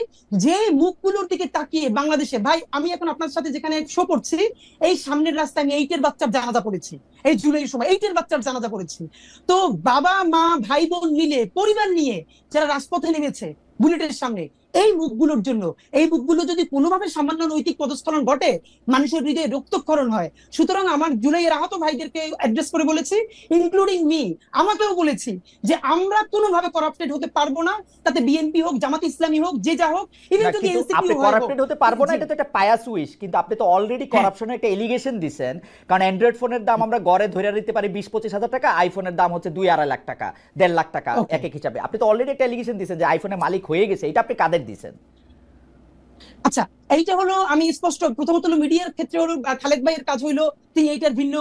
যে মুখগুলোর দিকে তাকিয়ে বাংলাদেশে, ভাই আমি এখন আপনার সাথে যেখানে শো করছি, এই সামনের রাস্তায় আমি 8-এর বাচ্চার জানাজা পড়েছি, এই জুলাই সময় 8-এর বাচ্চার জানাজা পড়েছি। তো বাবা মা ভাই বোন মিলে পরিবার নিয়ে যারা রাজপথে নেমেছে বুলেটের সামনে, এই মুখগুলোর জন্য, এই মুখগুলো যদি কোনোভাবে সামান্য নৈতিক পদস্খলন ঘটে, মানুষের হৃদয়ে রক্তক্ষরণ হয়। সুতরাং আমার জুলাইয়ের আহত ভাইদেরকে অ্যাড্রেস করে বলেছি, ইনক্লুডিং মি, আমাকেও বলেছি যে আমরা কোনোভাবে করাপ্টেড হতে পারবো না, তাতে বিএনপি হোক, জামাত ইসলামী হোক, যে যা হোক, ইভেন যদি এনসিপি হোক। করাপ্টেড হতে পারবো না, এটা তো একটা পায়াস উইশ, কিন্তু আপনি তো অলরেডি করাপশনের একটা এলিগেশন দিবেন। কারণ অ্যান্ড্রয়েড ফোনের দাম আমরা গড়ে ধরে নিতে পারি 20-25 হাজার টাকা, আইফোনের দাম হচ্ছে 2-2.5 লাখ টাকা, 1.5 লাখ টাকা এক এক হিসাবে। আপনি তো অলরেডি একটা এলিগেশন দিবেন যে আইফোনের মালিক হয়ে গেছে, এটা আপনি কাদের দিবেন? আচ্ছা, এইটা হলো আমি স্পষ্ট, প্রথমত হলো মিডিয়ার ক্ষেত্রে হলো খালেদ ভাইয়ের কাজ হইলো তিনি এইটার ভিন্ন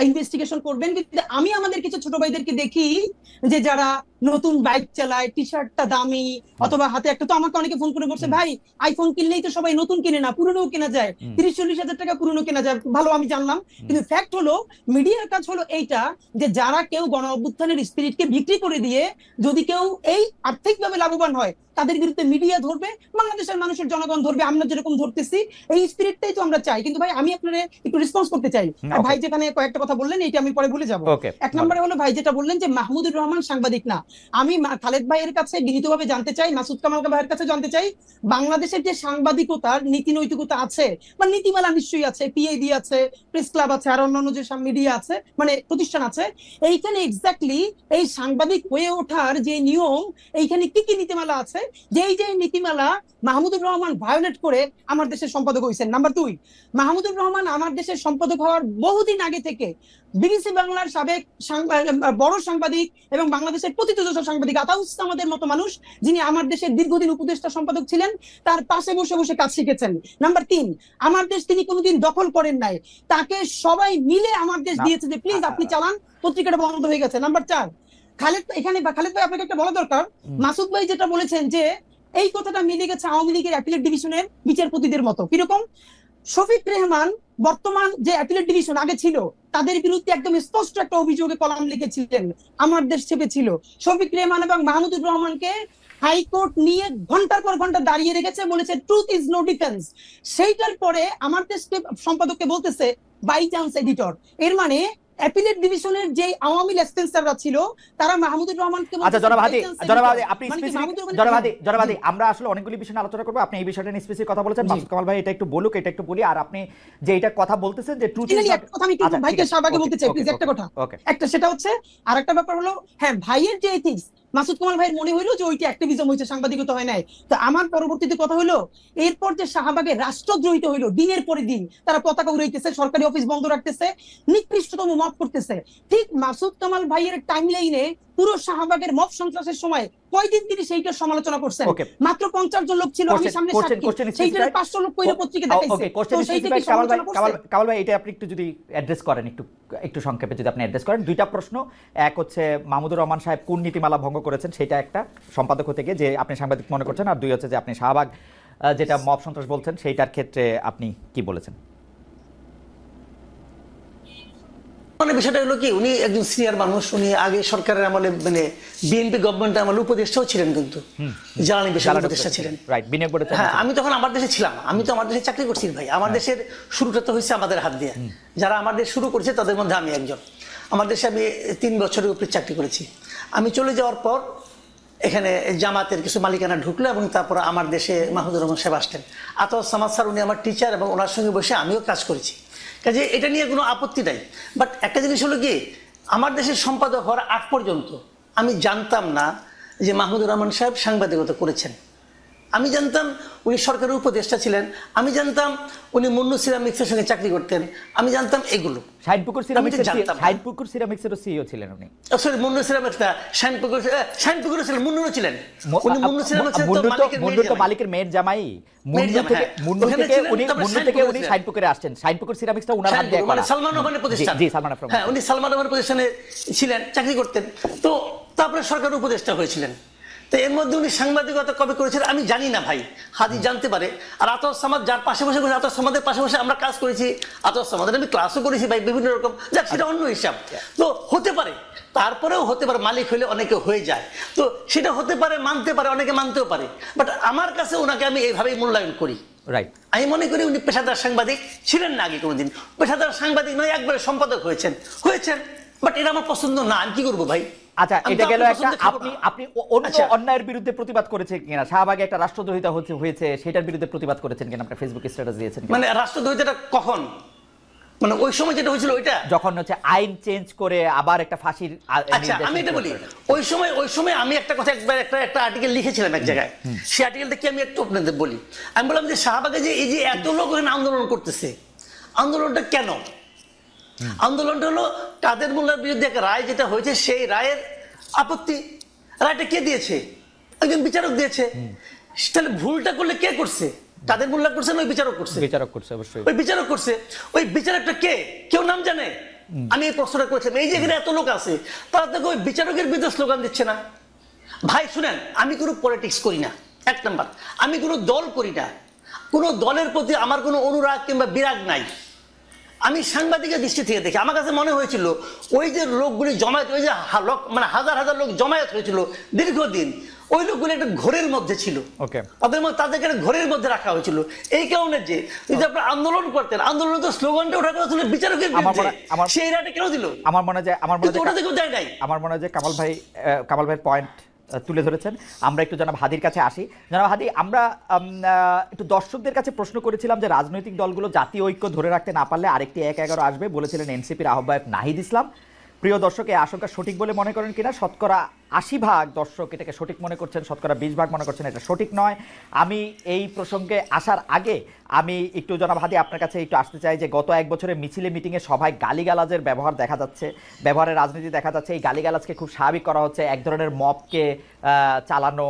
ইনভেস্টিগেশন করবেন। কিন্তু আমি আমাদের কিছু ছোট ভাইদেরকে দেখি যে যারা নতুন বাইক চালায়, টি শার্টটা দামি, অথবা হাতে একটা, তো আমাকে অনেকে ফোন করে বলছে ভাই আইফোন কিনলেই তো সবাই নতুন কিনে না, পুরনোও কেনা যায়, 30-40 হাজার টাকা পুরনো কেনা যায়। ভালো, আমি জানলাম, কিন্তু ফ্যাক্ট হলো মিডিয়ার কাজ হলো এইটা যে যারা কেউ গণ অভ্যুত্থানের স্পিরিটকে বিক্রি করে দিয়ে যদি কেউ এই আর্থিকভাবে লাভবান হয়, তাদের বিরুদ্ধে মিডিয়া ধরবে, বাংলাদেশের মানুষের জনগণ ধরবে, আমরা যেরকম ধরতেছি, এই স্পিরিটটাই তো আমরা চাই। কিন্তু ভাই আমি আপনার একটু রেসপন্স করতে চাই। ভাই যেখানে কয়েকটা কথা বললেন, এটা আমি পরে বলে যাবো। এক নম্বরে হলো ভাই যেটা বললেন যে মাহমুদুর রহমান সাংবাদিক না, আমি খালেদ ভাইয়ের কাছে বিনীতভাবে জানতে চাই, মাসুদ কামাল ভাইয়ের কাছে জানতে চাই, বাংলাদেশের যে সাংবাদিকতার নীতি নৈতিকতা আছে বা নীতিমালা নিশ্চয়ই আছে, পিআইবি আছে, প্রেস ক্লাব আছে, আর অন্যান্য যে মিডিয়া আছে, মানে প্রতিষ্ঠান আছে, এইখানে এক্স্যাক্টলি এই সাংবাদিক হয়ে ওঠার যে নিয়ম, এইখানে কি কি নীতিমালা আছে, যে নীতিমালা মাহমুদুর রহমান ভায়োলেট করে আমার দেশের সম্পাদক হয়েছেন। নাম্বার 2, মাহমুদুর রহমান আমার দেশের সম্পাদক হওয়ার বহুদিন আগে থেকে বিবিসি বাংলার সাবেক বড় সাংবাদিক এবং বাংলাদেশের প্রতিষ্ঠিত সাংবাদিক আতাউস সামাদের মতো মানুষ, যিনি আমার দেশের দীর্ঘদিন উপদেষ্টা সম্পাদক ছিলেন, তার পাশে বসে বসে কাজ শিখেছেন। নাম্বার 3, আমার দেশ তিনি কোনোদিন দখল করেন নাই, তাকে সবাই মিলে আমার দেশ দিয়েছে যে প্লিজ আপনি চালান, পত্রিকাটা বন্ধ হয়ে গেছে। নাম্বার 4, খালেদ, এখানে খালেদ ভাই আপনাকে একটা বলা দরকার, মাসুদ ভাই যেটা বলেছেন যে এই কথাটা মিলে গেছে আওয়ামী লীগের অ্যাপিলেট ডিভিশনের বিচারপতিদের মতো। কিরকম? শফিক রেহমান বর্তমান যে অ্যাপিলেট ডিভিশন আগে ছিল, তাদের বিরুদ্ধে একদম স্পষ্ট একটা অভিযোগে কলাম লিখেছিলেন, আমার দেশ চেপেছিল। শফিক রেহমান এবং মাহমুদুর রহমানকে হাইকোর্ট নিয়ে ঘন্টার পর ঘন্টা দাঁড়িয়ে রেখেছে, বলেছে ট্রুথ ইজ নো ডিফেন্স। সেইটার পরে আমার দেশকে সম্পাদককে বলতেছে বাই চান্স এডিটর। এর মানে অ্যাপিলেট ডিভিশনের যে আওয়ামী লেসপেন্সাররা ছিল তারা মাহমুদুর রহমানকে আচ্ছা জনাব হাদি আপনি মানে কি মাহমুদুর রহমান জনাব হাদি আমরা আসলে অনেকগুলি বিষয় নিয়ে আলোচনা করবো, আপনি এই বিষয়টা নিয়ে স্পেসিফিক কথা বলেছেন, মাসুদ কামাল ভাই এটা একটু বলুক, এটা একটু বলি, আর আপনি যে এটা কথা বলতেছেন যে ট্রুথ একটা কথা আমি একটু ভাইকে শাহবাগে বলতে চাই প্লিজ, একটা কথা। একটা সেটা হচ্ছে, আর একটা ব্যাপার হলো, হ্যাঁ ভাইয়ের যে এথিক্স, মাসুদ কামাল ভাইয়ের মনে হইলো যে ওইটা অ্যাক্টিভিজম হয়েছে, সাংবাদিকতা হয় নাই। তো আমার পরবর্তীতে কথা হলো, এরপর যে শাহবাগে রাষ্ট্রদ্রোহিত হইলো, দিনের পরে দিন তারা পতাকা উড়াইতেছে, সরকারি অফিস বন্ধ রাখতেছে, নিকৃষ্টতম মব করতেছে, ঠিক মাসুদ কামাল ভাইয়ের টাইমলাইনে পুরো শাহবাগের মব সন্ত্রাসের সময় কয়দিন তিনি সেইটার সমালোচনা করছেন? মাত্র 50 জন লোক ছিল, আমি সামনে সাক্ষী, সেইটার 500 লোক কইরা পত্রিকা দেখাইছে। তো সেইটা কি সমালোচনা করছে? কামাল ভাই এটা আপনি একটু যদি অ্যাড্রেস করেন, একটু সংক্ষেপে যদি আপনি অ্যাড্রেস করেন। দুইটা প্রশ্ন, এক হচ্ছে মাহমুদুর রহমান সাহেব কোন নীতিমালা ভঙ্গ করেছেন সেটা একটা সম্পাদক হতে গিয়ে যে আপনি সাংবাদিক মনে করছেন, আর দুই হচ্ছে যে আপনি শাহবাগ যেটা মব সন্ত্রাস বলছেন সেইটার ক্ষেত্রে আপনি কি বলেছেন? মানে বিষয়টা হলো কি, উনি একজন সিনিয়র মানুষ, উনি আগে সরকারের আমলে মানে বিএনপি গভর্নমেন্টের আমলে উপদেষ্টাও ছিলেন, কিন্তু জ্বালানি বিষয়ে উপদেষ্টা ছিলেন। রাইট, বিনিয়োগ বোর্ডে। হ্যাঁ, আমি তখন আমার দেশে ছিলাম, আমি তো আমার দেশে চাকরি করছি ভাই। আমার দেশের শুরুটা তো হয়েছে আমাদের হাত দিয়ে, যারা আমার দেশ শুরু করেছে তাদের মধ্যে আমি একজন। আমার দেশে আমি 3 বছরের উপরে চাকরি করেছি। আমি চলে যাওয়ার পর এখানে জামাতের কিছু মালিকানা ঢুকলো, এবং তারপর আমার দেশে মাহমুদুর রহমান সাহেব আসতেন। আতাউর সামাদ স্যার উনি আমার টিচার, এবং ওনার সঙ্গে বসে আমিও কাজ করেছি, কাজে এটা নিয়ে কোনো আপত্তি নাই। বাট একটা জিনিস হলো কি, আমার দেশের সম্পাদক হওয়ার আগ পর্যন্ত আমি জানতাম না যে মাহমুদুর রহমান সাহেব সাংবাদিকতা করেছেন। আমি জানতাম উনি সরকারের উপদেষ্টা ছিলেন, আমি জানতাম উনি মুন্নু সিরামিক্সের সঙ্গে চাকরি করতেন, আমি জানতাম এগুলো। শাহিনপুকুর সিরামিক্সের সিইও ছিলেন উনি। সরি, মুন্নু সিরামিক্স না, শাহিনপুকুর ছিলেন, মুন্নুরও ছিলেন। উনি মুন্নু সিরামিক্সের তো মালিকের মেয়ের জামাই। মুন্নু থেকে উনি শাহিনপুকুরে আসছেন, শাহিনপুকুর সিরামিক্সটা উনার হাত দিয়ে করা। মানে সালমান রহমানের প্রতিষ্ঠান। জি, সালমান রহমান। হ্যাঁ, উনি সালমান রহমানের প্রতিষ্ঠানে ছিলেন, চাকরি করতেন। তো তারপরে সরকারের উপদেষ্টা হয়েছিলেন। তো এর মধ্যে উনি সাংবাদিকতা কবে করেছিলেন আমি জানি না ভাই, হাদি জানতে পারে। আর আতাউর সামাদ যার পাশে বসে করেছে, আতাউর সামাদের পাশে বসে আমরা কাজ করেছি, আতাউর সামাদের আমি ক্লাসও করেছি ভাই, বিভিন্ন রকম, যাক সেটা অন্য হিসাব। তো হতে পারে, তারপরেও হতে পারে, মালিক হলে অনেকে হয়ে যায়, তো সেটা হতে পারে, মানতে পারে, অনেকে মানতেও পারে। বাট আমার কাছে ওনাকে আমি এইভাবেই মূল্যায়ন করি। রাইট, আমি মনে করি উনি পেশাদার সাংবাদিক ছিলেন না আগে কোনোদিন, পেশাদার সাংবাদিক নয়, একবারে সম্পাদক হয়েছেন। বাট এটা আমার পছন্দ না, আমি কি করবো ভাই? আচ্ছা, এটা গেল একটা। আপনি অন্য অন্যায়ের বিরুদ্ধে প্রতিবাদ করেছেন কিনা? শাহবাগে একটা রাষ্ট্রদ্রোহিতা হয়েছে, সেটার বিরুদ্ধে প্রতিবাদ করেছেন কিনা? আপনার ফেসবুক স্ট্যাটাস দিয়েছেন। মানে রাষ্ট্রদ্রোহিতাটা কখন? মানে ওই সময় যেটা হয়েছিল ওইটা, যখন হচ্ছে আইন চেঞ্জ করে আবার একটা ফাঁসির। আচ্ছা, আমি এটা বলি, ওই সময় আমি একটা কথা একবার একটা আর্টিকেল লিখেছিলাম এক জায়গায়। সেই আর্টিকেলটা কি আমি একটু আপনাদের বলি। আমি বললাম যে শাহবাগে যে এই যে এত লোক ওখানে আন্দোলন করতেছে, আন্দোলনটা কেন? আন্দোলনটা হলো কাদের মোল্লার বিরুদ্ধে একটা রায় যেটা হয়েছে, সেই রায়ের আপত্তি। রায়টা কে দিয়েছে? একজন বিচারক দিয়েছে। তাহলে ভুলটা করলে কে করছে? কাদের মোল্লা করছে না ওই বিচারক করছে? বিচারক করছে, অবশ্যই ওই বিচারক করছে। ওই বিচারকটা কে? কেউ নাম জানে? আমি এই প্রশ্নটা করেছিলাম। এই যে এখানে এত লোক আছে, তারা তো ওই বিচারকের বিরুদ্ধে স্লোগান দিচ্ছে না। ভাই শুনেন, আমি কোনো পলিটিক্স করি না, 1 নাম্বার। আমি কোনো দল করি না, কোনো দলের প্রতি আমার কোনো অনুরাগ কিংবা বিরাগ নাই। আমি সাংবাদিকের দৃষ্টি থেকে দেখি, আমার কাছে মনে হয়েছিল ওই যে লোকগুলি জমায়েত, ওই যে মানে হাজার হাজার লোক জমায়েত হয়েছিল দীর্ঘদিন, ওই লোকগুলো একটা ঘোরের মধ্যে ছিল। তাদেরকে ঘোরের মধ্যে রাখা হয়েছিল। এই কারণে যে যদি আপনারা আন্দোলন করতেন, আন্দোলন তো স্লোগানটা ওঠা কথা ছিল বিচারকের বিরুদ্ধে, সেই রায়টা কেন দিল? আমার মনে হয় কামাল ভাইয়ের পয়েন্ট তুলে ধরেছেন। আমরা একটু জনাব হাদির কাছে আসি। জনাব হাদি, আমরা একটু দর্শকদের কাছে প্রশ্ন করেছিলাম যে রাজনৈতিক দলগুলো জাতীয় ঐক্য ধরে রাখতে না পারলে আরেকটি ১-১১ আসবে, বলেছিলেন এনসিপির আহ্বায়ক নাহিদ ইসলাম। প্রিয় দর্শক, এই আশঙ্কা সঠিক বলে মনে করেন কিনা? শতকরা ৮০% দর্শক এটাকে সঠিক মনে করছেন, শতকরা ২০% মনে করছেন এটা সঠিক নয়। আমি এই প্রসঙ্গে আসার আগে আমি একটু জনাব হাদি আপনার কাছে একটু আসতে চাই যে গত ১ বছরে মিছিলে, মিটিংয়ে, সভায় গালিগালাজের ব্যবহার দেখা যাচ্ছে, ব্যবহারের রাজনীতি দেখা যাচ্ছে। এই গালিগালাজকে খুব স্বাভাবিক করা হচ্ছে, এক ধরনের মবকে চালানো,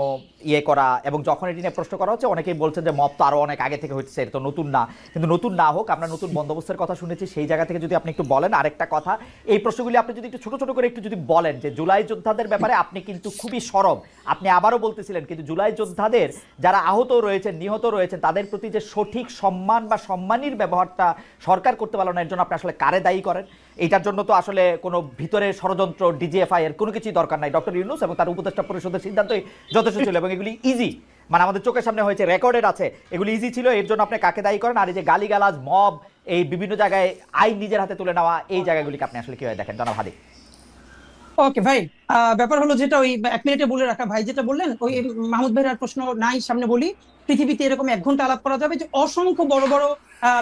করা। এবং যখন এটি নিয়ে প্রশ্ন করা হচ্ছে, অনেকেই বলছেন যে মব তো আরও অনেক আগে থেকে হচ্ছে, এটা তো নতুন না। কিন্তু নতুন না হোক, আমরা নতুন বন্দোবস্তের কথা শুনেছি, সেই জায়গা থেকে যদি আপনি একটু বলেন। আরেকটা কথা, এই প্রশ্নগুলি আপনি যদি একটু ছোট ছোট করে একটু যদি বলেন যে জুলাই যোদ্ধাদের ব্যাপারে আপনি কিন্তু খুবই সরব, আপনি আবারও বলতেছিলেন, কিন্তু জুলাই যোদ্ধাদের যারা আহত রয়েছেন, নিহত রয়েছেন, তাদের প্রতি যে সঠিক সম্মান বা সম্মানীর ব্যবহারটা সরকার করতে পারলো না, এর জন্য আপনি আসলে কারে দায়ী করেন? এইটার জন্য তো আসলে কোনো ভিতরে ষড়যন্ত্র, ডিজিএফআই এর কোনো কিছুই দরকার নাই। ডক্টর ইউনূস এবং তার উপদেষ্টা পরিষদের সিদ্ধান্তই যথেষ্ট ছিল, এবং এগুলি ইজি, মানে আমাদের চোখের সামনে হয়েছে, রেকর্ডেড আছে, এগুলি ইজি ছিল। এর জন্য আপনি কাকে দায়ী করেন? আর এই যে গালিগালাজ, মব, এই বিভিন্ন জায়গায় আইন নিজের হাতে তুলে নেওয়া, এই জায়গাগুলিকে আপনি আসলে কিভাবে দেখেন জনাব হাদি? ওকে ভাই, ব্যাপার হলো যেটা ওই 1 মিনিটে বলে রাখা, ভাই যেটা বললেন ওই মাহমুদ ভাইয়ের আর প্রশ্ন নাই সামনে বলি। পৃথিবীতে এরকম 1 ঘন্টা আলাপ করা যাবে যে অসংখ্য বড় বড়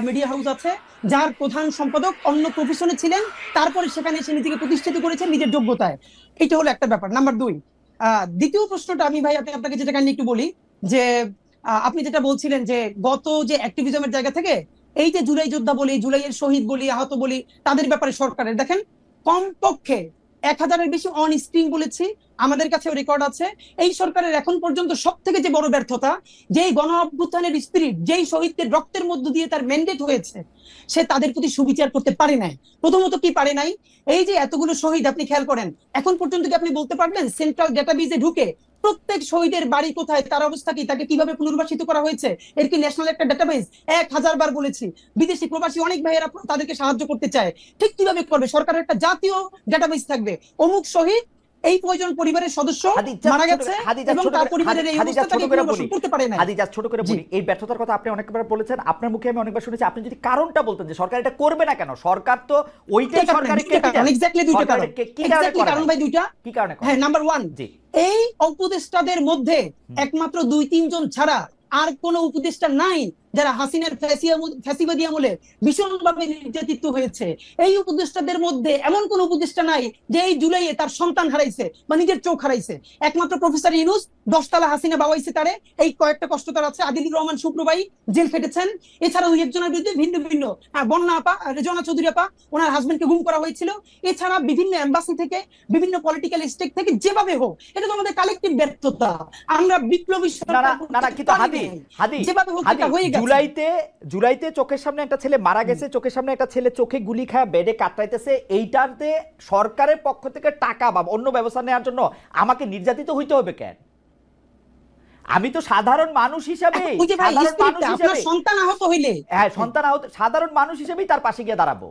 মিডিয়া হাউস আছে যার প্রধান সম্পাদক অন্য প্রফেশনে ছিলেন, তারপরে সেখানে এসে নিজেকে প্রতিষ্ঠিত করেছেন নিজের যোগ্যতায়। এটা হলো একটা ব্যাপার। নাম্বার 2, দ্বিতীয় প্রশ্নটা আমি ভাই আপনাকে যেটা কাইন্ডলি একটু বলি যে আপনি যেটা বলছিলেন যে গত যে অ্যাক্টিভিজমের জায়গা থেকে এই যে জুলাই যোদ্ধা বলি, জুলাইয়ের শহীদ বলি, আহত বলি, তাদের ব্যাপারে সরকারের দেখেন কমপক্ষে 1000-এর বেশি অন স্ক্রিন বলেছি, আমাদের কাছে রেকর্ড আছে। এই সরকারের এখন পর্যন্ত সব থেকে যে বড় ব্যর্থতা, যেই গণ অভ্যুত্থানের স্পিরিট, যেই শহীদদের রক্তের মধ্য দিয়ে তার ম্যান্ডেট হয়েছে, সে তাদের প্রতি সুবিচার করতে পারে নাই। প্রথমত কি পারে নাই, এই যে এতগুলো শহীদ আপনি খেয়াল করেন, এখন পর্যন্ত কি আপনি বলতে পারবেন সেন্ট্রাল ডেটাবেজে ঢুকে প্রত্যেক শহীদের বাড়ি কোথায়, তার অবস্থা কি, তাকে কিভাবে পুনর্বাসিত করা হয়েছে, এর কি ন্যাশনাল একটা ডেটাবেজ? 1000 বার বলেছি, বিদেশি প্রবাসী অনেক ভাইয়েরা তাদেরকে সাহায্য করতে চায়, ঠিক কিভাবে করবে? সরকারের একটা জাতীয় ডেটাবেজ থাকবে, অমুক শহীদ এই কয়জন পরিবারের সদস্য মারা গেছে এবং তার পরিবারের এই অবস্থাটাকে পুনর্বাসন করতে পারে না। হাদি জাস্ট ছোট করে বলি, এই ব্যর্থতার কথা আপনি অনেকবার বলেছেন, আপনার মুখে আমি অনেকবার শুনেছি। আপনি যদি কারণটা বলতেন যে সরকার এটা করবে না কেন, সরকার তো ওইটাই সরকারি ক্যাপিটাল। এক্স্যাক্টলি দুইটা কারণ। কি কারণে করে? কারণ ভাই দুইটা। কি কারণে করে? হ্যাঁ, নাম্বার 1, এই উপদেষ্টাদের মধ্যে একমাত্র 2-3 জন ছাড়া আর কোন উপদেষ্টা নাই যারা হাসিনার ফ্যাসিবাদী আমলে ভীষণভাবে নির্যাতিত হয়েছে। এই উপদেষ্টাদের মধ্যে এমন কোন উপদেষ্টা নাই যে এই জুলাইয়ে তার সন্তান হারাইছে বা নিজের চোখ হারাইছে। একমাত্র প্রফেসর ইউনূস 10 তলা হাসিনা বাবাইছে তারে, এই কয়েকটা কষ্ট তার আছে। আদিলুর রহমান শুক্রবাই জেল খেটেছেন। এছাড়া 2 একজনের বিরুদ্ধে ভিন্ন ভিন্ন, বন্যা আপা, রেজওয়ানা চৌধুরী আপা, ওনার হাজবেন্ডকে গুম করা হয়েছিল। এছাড়া বিভিন্ন এম্বাসি থেকে, বিভিন্ন পলিটিক্যাল স্টেক থেকে, যেভাবে হোক, এটা তো আমাদের কালেকটিভ ব্যর্থতা। আমরা বিপ্লবী যেভাবে হোক এটা হয়ে গেছে। জুলাইতে চোখের সামনে একটা ছেলে মারা গেছে, চোখের সামনে একটা ছেলে চোখে গুলি খায় বেডে কাটাইতেছে, এইটাতে সরকারের পক্ষ থেকে টাকা বা অন্য ব্যবস্থা নেওয়ার জন্য আমাকে নির্যাতিত হইতে হবে কেন? আমি তো সাধারণ মানুষ হিসাবে, সন্তান আহত হইলে, হ্যাঁ সন্তান আহত, সাধারণ মানুষ হিসেবেই তার পাশে গিয়ে দাঁড়াবো।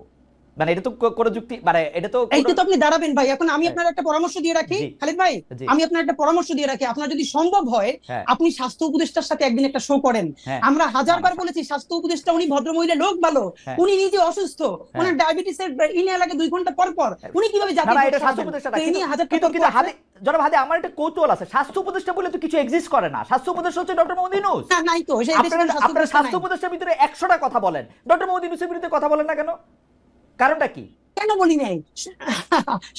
মানে এটা তো কোন যুক্তি, মানে এটা তো এইটা তো আপনি দাঁড়াবেন ভাই। এখন আমি আপনার একটা পরামর্শ দিয়ে রাখি খালিদ ভাই, আমি আপনার একটা পরামর্শ দিয়ে রাখি, আপনার যদি সম্ভব হয় আপনি স্বাস্থ্য উপদেষ্টার সাথে একদিন একটা শো করেন। আমরা 1000 বার বলেছি স্বাস্থ্য উপদেষ্টা উনি ভদ্রমহিলা, লোক ভালো, উনি নিজে অসুস্থ, ওনার ডায়াবেটিসের ইনে লাগে 2 ঘন্টা পর পর, উনি কিভাবে জানেন? না, এটা স্বাস্থ্য উপদেষ্টা না, কিন্তু জনাব হাদি আমার একটা কৌতূহল আছে, স্বাস্থ্য উপদেষ্টা বলে তো কিছু এক্সিস্ট করে না। স্বাস্থ্য উপদেষ্টা হচ্ছে ডক্টর মোহাম্মদ ইউনূস। না, নাই তো। আপনারা স্বাস্থ্য উপদেষ্টার ভিতরে 100টা কথা বলেন, ডক্টর মোহাম্মদ ইউনূসের বিরুদ্ধে কথা বলেন না কেন? কারণটা কি? কেন বলি নাই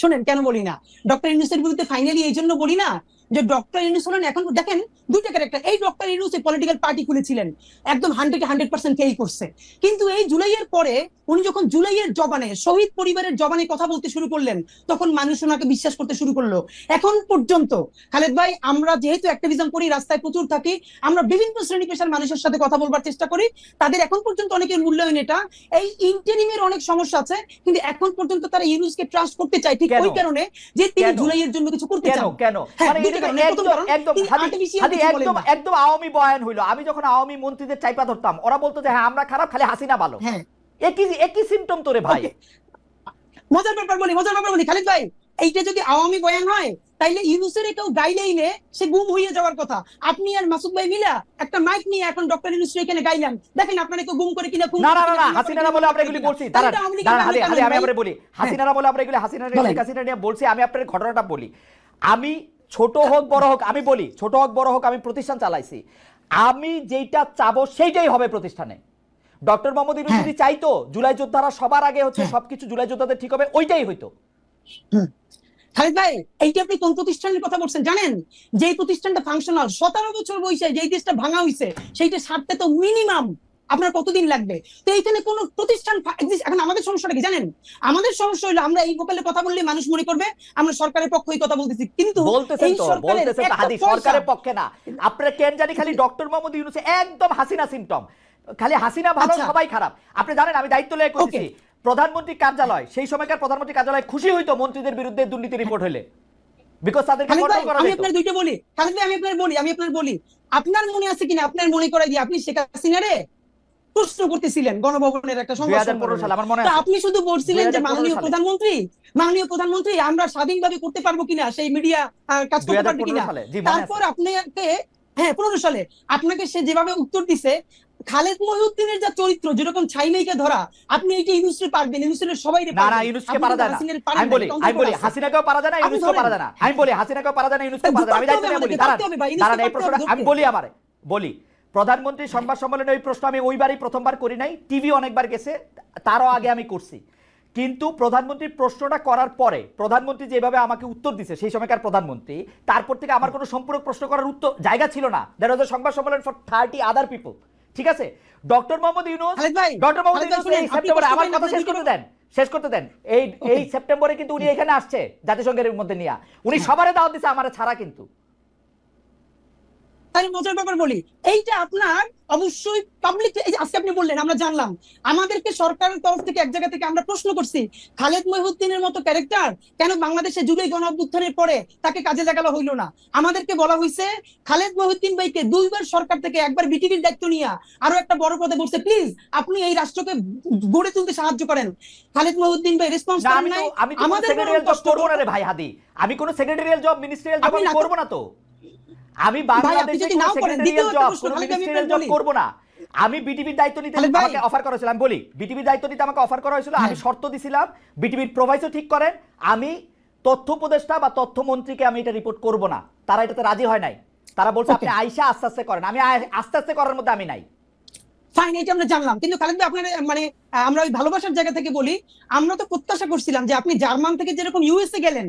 শোনেন, কেন বলি না ডক্টর ইউনূসের বিরুদ্ধে? ফাইনালি এই জন্য বলি না যে ডক্টর ইউনূস হলেন, এখন দেখেন 2টা ক্যারেক্টার। এই ডক্টর ইউনূস পলিটিক্যাল পার্টি খুলেছিলেন, একদম 100% কেই করছে। কিন্তু এই জুলাইয়ের পরে উনি যখন জুলাইয়ের জবানে, শহীদ পরিবারের জবানে কথা বলতে শুরু করলেন, তখন মানুষ ওনাকে বিশ্বাস করতে শুরু করলো। এখন পর্যন্ত খালেদ ভাই, আমরা যেহেতু অ্যাক্টিভিজম করি, রাস্তায় প্রচুর থাকি, আমরা বিভিন্ন শ্রেণী পেশার মানুষের সাথে কথা বলবার চেষ্টা করি, তাদের এখন পর্যন্ত অনেকের মূল্যায়ন এটা। এই ইন্টারিমের অনেক সমস্যা আছে, কিন্তু এখন পর্যন্ত তারা ইউনূসকে ট্রাস্ট করতে চায়, ঠিক ওই কারণে যে তিনি জুলাইয়ের জন্য কিছু করতে চান। কেন? একদম আওয়ামী বয়ান হইলো। আমি যখন আওয়ামী মন্ত্রীদের চাইপা ধরতাম, ওরা বলতো যে হ্যাঁ আমরা খারাপ, খালি হাসিনা ভালো। একই সিম্পটম তোরে ভাই। মজার ব্যাপার বলি খালিদ ভাই, এইটা যদি আওয়ামী বয়ান হয় তাইলে ইউনূসের কেউ গাইলেই সে গুম হয়ে যাওয়ার কথা। আপনি আর মাসুদ ভাই মিলা একটা মাইক নিয়ে এখন ডক্টর ইউনূস এখানে গাইলেন, দেখেন আপনারা কেউ গুম করে কিনা। না, হাসিনারা বলে আমরা এগুলি বলছি। আমি আপনারে বলি, হাসিনারা বলে আমরা এগুলি হাসিনা নিয়ে বলছি। আমি আপনার ঘটনাটা বলি। আমি ছোট হোক বড় হোক, আমি বলি ছোট হোক বড় হোক, আমি প্রতিষ্ঠান চালাইছি। আমি যেটা চাবো সেইটাই হবে প্রতিষ্ঠানে। ডক্টর মোহাম্মদ ইউনূস যদি চাইতো জুলাই যোদ্ধারা সবার আগে হচ্ছে সবকিছু জুলাই যোদ্ধাদের ঠিক হবে, ওইটাই হইতো। খালিদ ভাই, এইটা আপনি কোন প্রতিষ্ঠানের কথা বলছেন জানেন? যে প্রতিষ্ঠানটা ফাংশনাল, 17 বছর বয়সে যেই দেশটা ভাঙা হইছে, সেইটা ছাড়তে তো মিনিমাম আপনার কতদিন লাগবে? তো এইখানে কোন প্রতিষ্ঠান এখন আমাদের সমস্যাটা কি জানেন? আমাদের সমস্যা হলো আমরা এই গোপালে কথা বললে মানুষ মনে করবে আমরা সরকারের পক্ষেই কথা বলতেছি, কিন্তু এই সরকারের পক্ষে না। আপনারা কেন জানি খালি ডক্টর মোহাম্মদ ইউনূস একদম হাসিনা সিম্পটম, খালি হাসিনা ভালো সবাই খারাপ। আপনি জানেন আমি দায়িত্ব লয়ে কইছি, প্রধানমন্ত্রী কার্যালয়, সেই সময়কার প্রধানমন্ত্রী কার্যালয় খুশি হইতো মন্ত্রীদের বিরুদ্ধে দুর্নীতি রিপোর্ট হইলে, বিকজ তাদেরকে কন্ট্রোল করা যেত। আমি আপনার দুইটা বলি খালিদ ভাই, আমি আপনার বলি, আপনার মনে আছে কিনা, আপনার মনে করাই দিয়ে আপনি শেখ হাসিনারে প্রশ্ন করতেছিলেন গণভবনের একটা সংবাদ, আপনি শুধু বলছিলেন যে মাননীয় প্রধানমন্ত্রী আমরা স্বাধীনভাবে করতে পারবো কিনা, সেই মিডিয়া কাজ করতে পারবে কিনা। তারপর আপনাকে 15 সালে আপনাকে সে যেভাবে উত্তর দিছে, খালেদ মহিউদ্দিনের যা চরিত্র, যেরকম ছাইনাইকে ধরা, আপনি এইটা ইউনুসকে পারবেন, ইউনুসের সবাই না না, ইউনুসকে পারা যায় না। আমি বলি হাসিনাকেও পারা যায় না, ইউনুসকেও পারা যায় না। আমি বলি হাসিনাকেও পারা যায় না, ইউনুসকেও পারা যায় না। আমি দায়িত্ব নিয়ে বলি, দাঁড়ান এই প্রশ্নটা আমি বলি। বলি প্রধানমন্ত্রী সংবাদ সম্মেলনে ওই প্রশ্ন আমি ওইবারই প্রথমবার করি নাই, টিভি অনেকবার গেছে, তারও আগে আমি করছি। কিন্তু প্রধানমন্ত্রীর প্রশ্নটা করার পরে প্রধানমন্ত্রী যেভাবে আমাকে উত্তর দিছে, সেই সময়কার প্রধানমন্ত্রী, তারপর থেকে আমার কোনো সম্পূরক প্রশ্ন করার উত্তর জায়গা ছিল না। দ্যাট ওয়াজ আ সংবাদ সম্মেলন ফর 30 আদার পিপল। ঠিক আছে, ডক্টর মোহাম্মদ ইউনূস এই সেপ্টেম্বরে আমার কথা শেষ করতে দেন। এই সেপ্টেম্বরে কিন্তু উনি এখানে আসছে জাতিসংঘের মধ্যে নিয়ে, উনি সবারে দাওয়াত দিছে, আমার ছাড়া। কিন্তু তাই মজার ব্যাপার বলি, এইটা আপনার অবশ্যই পাবলিক, এই যে আজকে আপনি বললেন আমরা জানলাম, আমাদেরকে সরকারের তরফ থেকে এক জায়গা থেকে আমরা প্রশ্ন করছি খালেদ মহিউদ্দিনের মতো ক্যারেক্টার কেন বাংলাদেশে জুলাই গণ অভ্যুত্থানের পরে তাকে কাজে লাগানো হইলো না। আমাদেরকে বলা হয়েছে খালেদ মহিউদ্দিন ভাইকে 2 বার সরকার থেকে, একবার বিটিভির দায়িত্ব নিয়ে আরো একটা বড় পদে বসে, প্লিজ আপনি এই রাষ্ট্রকে গড়ে তুলতে সাহায্য করেন। খালেদ মহিউদ্দিন ভাই রেসপন্স করেন নাই। আমাদের সেক্রেটারিয়াল জব করব না রে ভাই হাদি, আমি কোন সেক্রেটারিয়াল জব, মিনিস্ট্রিয়াল জব আমি করব না। তো আমি বাংলাদেশে কোনো সেক্রেটারিয়াল জব, কোনো মিনিস্ট্রিয়াল জব করব না। আমি বিটিভির দায়িত্ব নিতে আমাকে অফার করা হয়েছিল, আমি বলি বিটিভির দায়িত্ব নিতে আমাকে অফার করা হয়েছিল, আমি শর্ত দিছিলাম বিটিভির প্রোভাইসও ঠিক করেন, আমি তথ্য উপদেষ্টা বা তথ্যমন্ত্রীকে আমি এটা রিপোর্ট করব না। তারা এটাতে রাজি হয় নাই, তারা বলছে আপনি আইসা আস্তে আস্তে করেন। আমি আস্তে আস্তে করার মধ্যে আমি নাই। ফাইন, এটা আমরা জানলাম। কিন্তু খালেদ ভাই আপনার মানে আমরা ওই ভালোবাসার জায়গা থেকে বলি, আমরা তো প্রত্যাশা করছিলাম যে আপনি জার্মান থেকে যেরকম ইউএসএ গেলেন,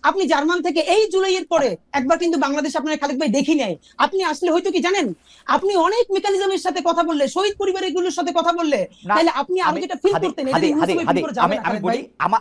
আপনি জার্মান থেকে এই জুলাইয়ের পরে একবার কিন্তু বাংলাদেশ আপনার খালেদ ভাই দেখি নাই। আপনি আসলে হয়তো কি জানেন, আপনি অনেক মেকানিজমের সাথে কথা বললে, শহীদ পরিবারগুলোর সাথে কথা বললে, তাহলে আপনি আরো যেটা ফিল করতেন। আমি বলি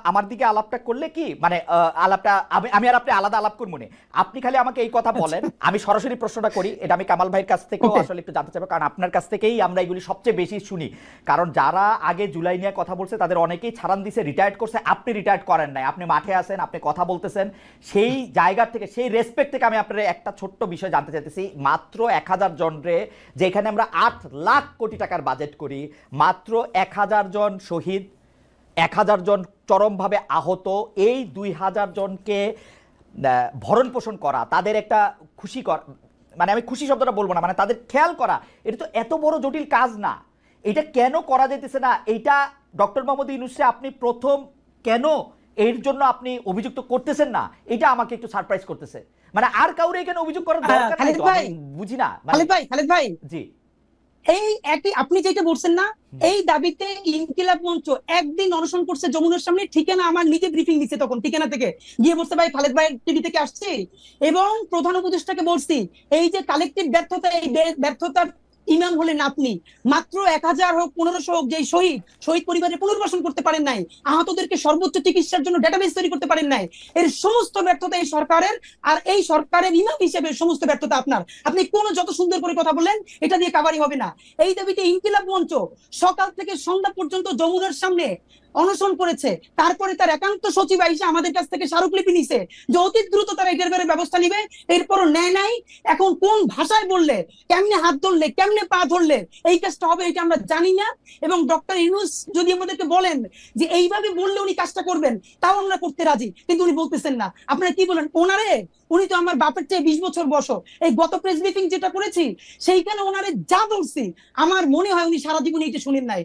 আমার দিকে আলাপটা করলে কি মানে আলাপটা আমি আর আপনি আলাদা আলাপ করব না। আপনি খালি আমাকে এই কথা বলেন, আমি সরাসরি প্রশ্নটা করি। এটা আমি কামাল ভাইয়ের কাছ থেকেও আসলে একটু জানতে চাইবো, কারণ আপনার কাছ থেকেই আমরা এগুলি সবচেয়ে বেশি শুনি। কারণ যারা আগে জুলাই নিয়ে কথা বলছে তাদের অনেকেই ছাড়ান দিছে, রিটায়ার্ড করছে। আপনি রিটায়ার্ড করেন নাই, আপনি মাঠে আছেন, আপনি কথা বলতেছেন। সেই জায়গা থেকে, সেই রেসপেক্ট থেকে আমি আপনার একটা ছোট্ট বিষয় জানতে চাইতেছি। মাত্র 1000 জন রে, যেখানে আমরা 8 লাখ কোটি টাকার বাজেট করি, মাত্র 1000 জন শহীদ, 1000 জন চরমভাবে আহত, এই 2000 জনকে ভরণ পোষণ করা, তাদের একটা খুশি করা, মানে আমি খুশি শব্দটা বলবো না, মানে তাদের খেয়াল করা, এটা তো এত বড় জটিল কাজ না। এটা কেন করা যেতেছে না? এইটা ডক্টর মোহাম্মদ ইউনূসকে আপনি প্রথম কেন এর জন্য আপনি অভিযুক্ত করতেছেন না, এটা আমাকে একটু সারপ্রাইজ করতেছে। মানে আর কাউরে এখানে অভিযোগ করার দরকার নাই তো, আমি বুঝি না। খালেদ ভাই জি, এই একই আপনি যেটা বলছেন না, এই দাবিতে ইনকিলাব মঞ্চ একদিন অনশন করছে যমুনার সামনে। ঠিকানা আমার নিজে ব্রিফিং দিচ্ছে, তখন ঠিকানা থেকে গিয়ে বলছে ভাই খালেদ ভাই টিভি থেকে আসছে, এবং প্রধান উপদেষ্টাকে বলছি এই যে কালেকটিভ ব্যর্থতা, এই ব্যর্থতার ইমাম হলেন আপনি। মাত্র 1000 হোক 1500 হোক, যে শহীদ পরিবারের পুনর্বাসন করতে পারেন নাই, আহতদেরকে সর্বোচ্চ চিকিৎসার জন্য ডেটাবেস তৈরি করতে পারেন নাই, এর সমস্ত ব্যর্থতা এই সরকারের। আর এই সরকারের ইমাম হিসেবে সমস্ত ব্যর্থতা আপনার। আপনি কোন যত সুন্দর করে কথা বললেন, এটা দিয়ে কাভারি হবে না। এই দাবিতে ইনকিলাব মঞ্চ সকাল থেকে সন্ধ্যা পর্যন্ত যমুনার সামনে অনশন করেছে। তারপরে তার একান্ত সচিব আইসা আমাদের কাছ থেকে স্মারকলিপি নিছে যে অতি দ্রুত তারা এটার ব্যাপারে ব্যবস্থা নিবে। এরপরও নেয় নাই। এখন কোন ভাষায় বললে, কেমনে হাত ধরলে, কেমনে পা ধরলে এই কাজটা হবে, এটা আমরা জানি না। এবং ডক্টর ইউনূস যদি আমাদেরকে বলেন যে এইভাবে বললে উনি কাজটা করবেন, তাও আমরা করতে রাজি, কিন্তু উনি বলতেছেন না। আপনারা কি বলেন ওনারে? উনি তো আমার বাপের চেয়ে 20 বছর বয়স। এই গত প্রেস ব্রিফিং যেটা করেছি, সেইখানে ওনারে যা বলছি, আমার মনে হয় উনি সারা জীবন এইটা শুনেন নাই।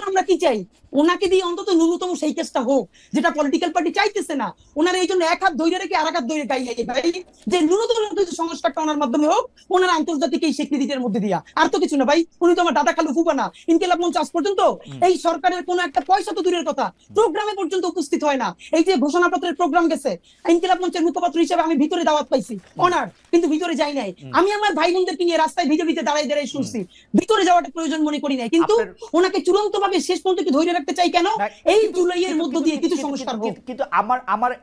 আমরা কি চাই, ওনাকে দিয়ে অন্তত ন্যূনতম সেই কেসটা হোক যেটা পলিটিক্যাল পার্টি চাইতেছে না। ওনার এই জন্য এক হাত ধরে রেখে আর এক হাত ধরে গাইলে ভাই, যে ন্যূনতম সংস্কারটা ওনার মাধ্যমে হোক, ওনার আন্তর্জাতিক এই স্বীকৃতির মধ্যে দিয়া। আর তো কিছু না ভাই, উনি তো আমার দাদা খালু ফুফা না। ইনকিলাব মঞ্চ আজ পর্যন্ত এই সরকারের কোনো একটা পয়সা তো দূরের কথা, প্রোগ্রামে পর্যন্ত উপস্থিত হয় না। এই যে ঘোষণাপত্রের প্রোগ্রাম গেছে, ইনকিলাব মঞ্চের মুখপাত্র হিসেবে আমি ভিতরে দাওয়াত পাইছি, অনার, কিন্তু ভিতরে যাই নাই। আমি আমার ভাই বোনদেরকে নিয়ে রাস্তায় ভিজে দাঁড়াই শুনছি, ভিতরে যাওয়াটা প্রয়োজন মনে করি নাই। কিন্তু ওনাকে চূড়ান্ত ভাবে শেষ পর্যন্ত ধরে রাখতে চাই কেন? এই জুলাইয়ের মধ্য দিয়ে কিছু সংস্কার হোক। কিন্তু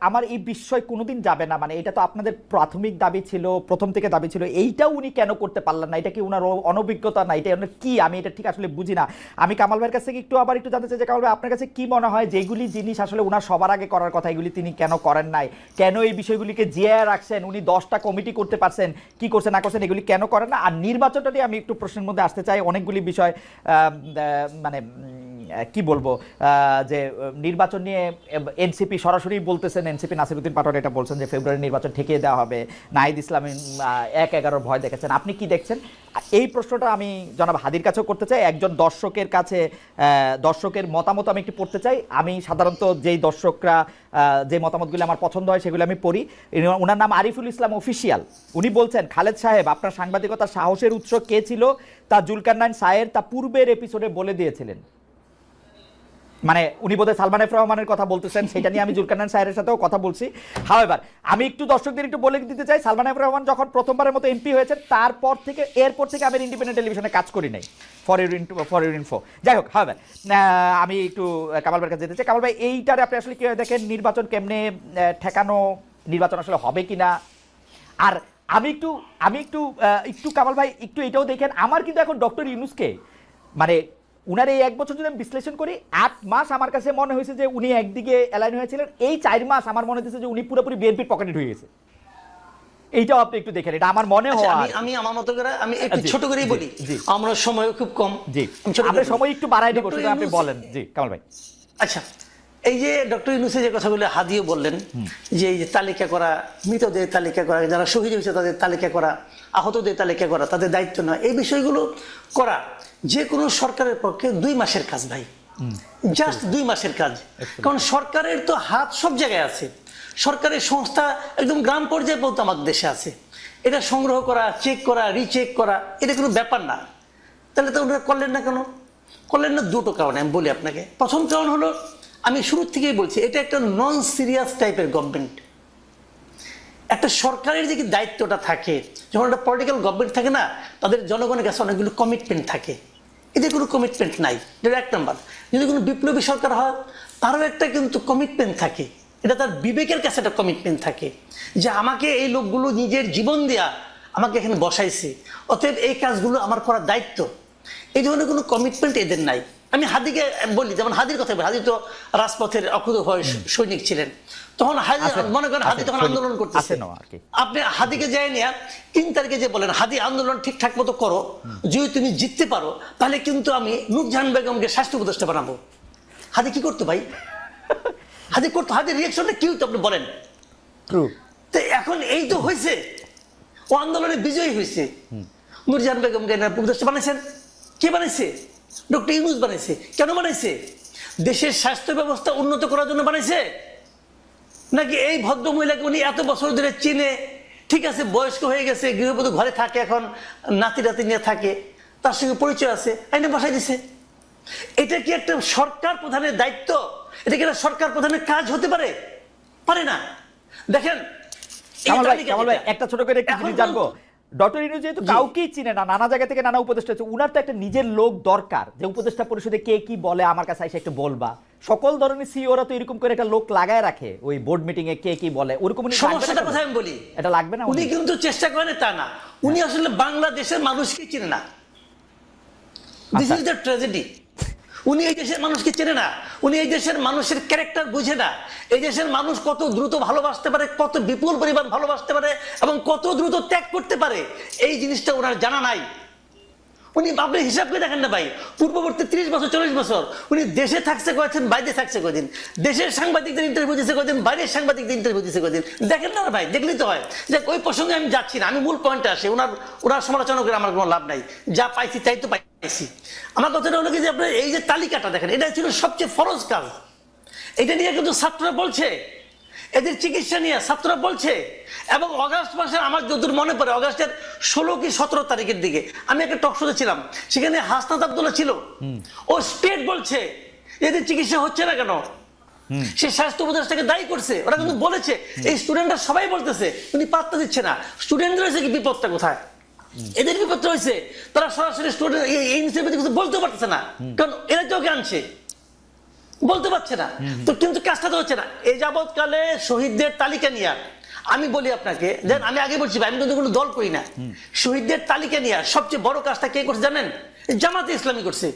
আমার এই বিষয় কোনোদিন যাবে না। মানে এটা তো আপনাদের প্রাথমিক দাবি ছিল, প্রথম থেকে দাবি ছিল, এইটাও উনি কেন করতে পারলেন না? এটা কি ওনার অনভিজ্ঞতা না? এটা কি, আমি এটা ঠিক আসলে বুঝি না। আমি কামাল ভাইয়ের কাছ থেকে একটু জানতে চাই যে কামাল ভাই, আপনার কাছে কি মনে হয় যেগুলি জিনিস আসলে ওনার সবার আগে করার কথা, এগুলি তিনি কেন করেন নাই? কেন এই বিষয়গুলিকে জিয়ে রাখছেন? উনি 10টা কমিটি করতে পারছেন, কি করছেন না করছেন এগুলি কেন করেন না? আর নির্বাচনটা নিয়ে আমি একটু প্রশ্নের মধ্যে আসতে চাই। অনেকগুলি বিষয় মানে কি বলবো যে নির্বাচন নিয়ে এনসিপি সরাসরি বলতেছেন, এনসিপি নাসিরউদ্দিন পাটোয়ারি এটা বলছেন যে ফেব্রুয়ারি নির্বাচন ঠেকিয়ে দেওয়া হবে, নাহিদ ইসলাম 1-11 ভয় দেখেছেন। আপনি কি দেখছেন? এই প্রশ্নটা আমি জনাব হাদির কাছেও করতে চাই, একজন দর্শকের কাছে দর্শকের মতামত আমি একটু পড়তে চাই। আমি সাধারণত যেই দর্শকরা যে মতামতগুলো আমার পছন্দ হয় সেগুলো আমি পড়ি। ওনার নাম আরিফুল ইসলাম অফিসিয়াল। উনি বলছেন, খালেদ সাহেব আপনার সাংবাদিকতার সাহসের উৎস কে ছিল তা জুলকারনাইন সায়ের তা পূর্বের এপিসোডে বলে দিয়েছিলেন। মানে উনি বোধহয় সালমান এফ রহমানের কথা বলতেছেন, সেটা নিয়ে আমি জুলকারনাইন সায়ের সাথেও কথা বলছি। হাওয়েভার আমি একটু দর্শকদের একটু বলে দিতে চাই, সালমান এফ রহমান যখন প্রথমবারের মতো এমপি হয়েছেন এরপর থেকে আমি ইন্ডিপেন্ডেন্ট টেলিভিশনে কাজ করি নাই, ফর ইউর ইনফো। যাই হোক, হাওয়েভার আমি একটু কামাল ভাইয়ের কাছে যেতে চাই। কামাল ভাই, এইটারে আপনি আসলে কিভাবে দেখেন? নির্বাচন কেমনে ঠেকানো, নির্বাচন আসলে হবে কিনা? আর আমি একটু কামাল ভাই একটু এটাও দেখেন, আমার কিন্তু এখন ডক্টর ইউনূসকে মানে উনার এই 1 বছর যদি আমি বিশ্লেষণ করি, 8 মাস আমার কাছে মনে হয়েছে যে উনি একদিকে অ্যালাইন হয়েছিলেন, এই 4 মাস আমার মনে হচ্ছে যে উনি পুরোপুরি বিএনপির পকেটে ঢুকে গেছে। এইটাও আপনি একটু দেখেন, এটা আমার মনে হয়। আমি আমার মতো করে আমি একটু ছোট করেই বলি, আমরা সময় খুব কম। জি, আপনি সময় একটু বাড়াই দিব, শুধু আপনি বলেন। জি কামাল ভাই। আচ্ছা, এই যে ডক্টর ইউনূসের যে কথাগুলো হাদিও বললেন, যে এই যে তালিকা করা, মৃতদের তালিকা করা, যারা শহীদ হয়েছে তাদের তালিকা করা, আহতদের তালিকা করা, তাদের দায়িত্ব নয়, এই বিষয়গুলো করা যে কোনো সরকারের পক্ষে 2 মাসের কাজ ভাই, জাস্ট 2 মাসের কাজ। কারণ সরকারের তো হাত সব জায়গায় আছে, সরকারের সংস্থা একদম গ্রাম পর্যায়ে পর্যন্ত আমাদের দেশে আছে। এটা সংগ্রহ করা, চেক করা, রিচেক করা, এটা কোনো ব্যাপার না। তাহলে তো ওনারা করলেন না কেন? করলেন না দুটো কারণে আমি বলি আপনাকে। প্রথম কারণ হলো, আমি শুরুর থেকেই বলছি, এটা একটা নন সিরিয়াস টাইপের গভর্নমেন্ট। একটা সরকারের যে দায়িত্বটা থাকে, যখন একটা পলিটিক্যাল গভর্নমেন্ট থাকে না, তাদের জনগণের কাছে অনেকগুলো কমিটমেন্ট থাকে, এদের কোনো কমিটমেন্ট নাই। এটা 1 নম্বর। যদি কোনো বিপ্লবী সরকার হয়, তারও একটা কিন্তু কমিটমেন্ট থাকে, এটা তার বিবেকের কাছে একটা কমিটমেন্ট থাকে যে আমাকে এই লোকগুলো নিজের জীবন দেয়া আমাকে এখানে বসাইছে, অতএব এই কাজগুলো আমার করার দায়িত্ব। এই ধরনের কোনো কমিটমেন্ট এদের নাই। আমি হাদিকে বলি, যেমন হাদির কথা বলি, হাদি তো রাজপথের অকুতোভয় সৈনিক ছিলেন। তখন মনে করেন হাদি তখন আন্দোলন করতেছে, আপনি হাদিকে যাই নিয়ে 3 তারিখে যে বলেন হাদি আন্দোলন ঠিকঠাক মতো করো, যদি তুমি জিততে পারো তাহলে কিন্তু আমি নূরজাহান বেগমকে স্বাস্থ্য উপদেষ্টা বানাবো। হাদি কি করতো ভাই? হাদি করতো, হাদির রিয়াকশনটা কি হতো আপনি বলেন? তো এখন এই তো হয়েছে, ও আন্দোলনে বিজয়ী হয়েছে, নূরজাহান বেগমকে উপদেষ্টা বানাইছেন। কে বানাইছে? ডক্টর ইউনূস বানাইছে। কেন বানাইছে? দেশের স্বাস্থ্য ব্যবস্থা উন্নত করার জন্য বানাইছে, নাকি এই ভদ্র মহিলাকে উনি এত বছর ধরে চিনে, ঠিক আছে বয়স্ক হয়ে গেছে, গৃহবধূ ঘরে থাকে, এখন নাতি নাতি নিয়ে থাকে, তার সঙ্গে পরিচয় আছে, আইনে বাসায় দিছে? এটা কি একটা সরকার প্রধানের দায়িত্ব? এটা কি একটা সরকার প্রধানের কাজ হতে পারে? পারে না। দেখেন একটা ছোট করে একটু জিনিস জানবো, ডক্টর ইউনূস যেহেতু কাউকেই চিনে না, নানা জায়গা থেকে নানা উপদেষ্টা আছে, উনার তো একটা নিজের লোক দরকার, যে উপদেষ্টা পরিষদে কে কি বলে আমার কাছে এসে একটু বলবা। সকল ধরনের সিইওরা তো এরকম করে একটা লোক লাগায় রাখে, ওই বোর্ড মিটিং এ কে কি বলে, ওরকম সমস্যাটা কোথায় আমি বলি, এটা লাগবে না। উনি কিন্তু চেষ্টা করেন তা না, উনি আসলে বাংলাদেশের মানুষকে চিনে না। This is the tragedy. উনি এই দেশের মানুষকে চেনে না, উনি এই দেশের মানুষের ক্যারেক্টার বুঝে না। এই দেশের মানুষ কত দ্রুত ভালোবাসতে পারে, কত বিপুল পরিমাণ ভালোবাসতে পারে এবং কত দ্রুত ত্যাগ করতে পারে, এই জিনিসটা ওনার জানা নাই। উনি আপনি হিসাব করে দেখেন না ভাই, পূর্ববর্তী 30 বছর 40 বছর উনি দেশে থাকছে কয়েকদিন, বাইরে থাকছে কয়েকদিন, দেশের সাংবাদিকদের ইন্টারভিউ দিচ্ছে কয়েকদিন, বাইরের সাংবাদিকদের ইন্টারভিউ দিচ্ছে কয়েকদিন। দেখেন না ভাই, দেখলেই তো হয়। যে ওই প্রসঙ্গে আমি যাচ্ছি না, আমি মূল পয়েন্টে আসি। ওনার সমালোচনা করে আমার কোনো লাভ নাই, যা পাইছি তাই তো পাইছি। আমার কথাটা হলো কি, যে আপনার এই যে তালিকাটা দেখেন, এটা ছিল সবচেয়ে ফরজ কাজ। এটা নিয়ে কিন্তু ছাত্ররা বলছে, এদের চিকিৎসা নিয়ে ছাত্ররা বলছে। এবং অগাস্ট মাসের, আমার যতদূর মনে পড়ে, অগাস্টের 16 কি 17 তারিখের দিকে আমি একটা টক শোতে ছিলাম, সেখানে হাসনাত আব্দুল্লাহ ছিল। ও স্টেট বলছে এদের চিকিৎসা হচ্ছে না কেন, সে স্বাস্থ্য উপদেষ্টাকে দায়ী করছে। ওরা কিন্তু বলেছে, এই স্টুডেন্টরা সবাই বলতেছে, উনি পাত্তা দিচ্ছে না। স্টুডেন্টদের হয়েছে কি বিপদটা কোথায়? এদের বিপদটা হয়েছে তারা সরাসরি স্টুডেন্ট এই কিছু বলতে পারতেছে না, কারণ এরা তো ওকে আনছে, বলতে পারছে না। তো কিন্তু কাজটা তো হচ্ছে না। এই যাবৎকালে শহীদদের তালিকা নিয়ে আমি বলি আপনাকে, দেন আমি আগে বলছি আমি কিন্তু কোনো দল করি না, শহীদদের তালিকা নিয়ে সবচেয়ে বড় কাজটা কে করছে জানেন? জামাতে ইসলামী করছে।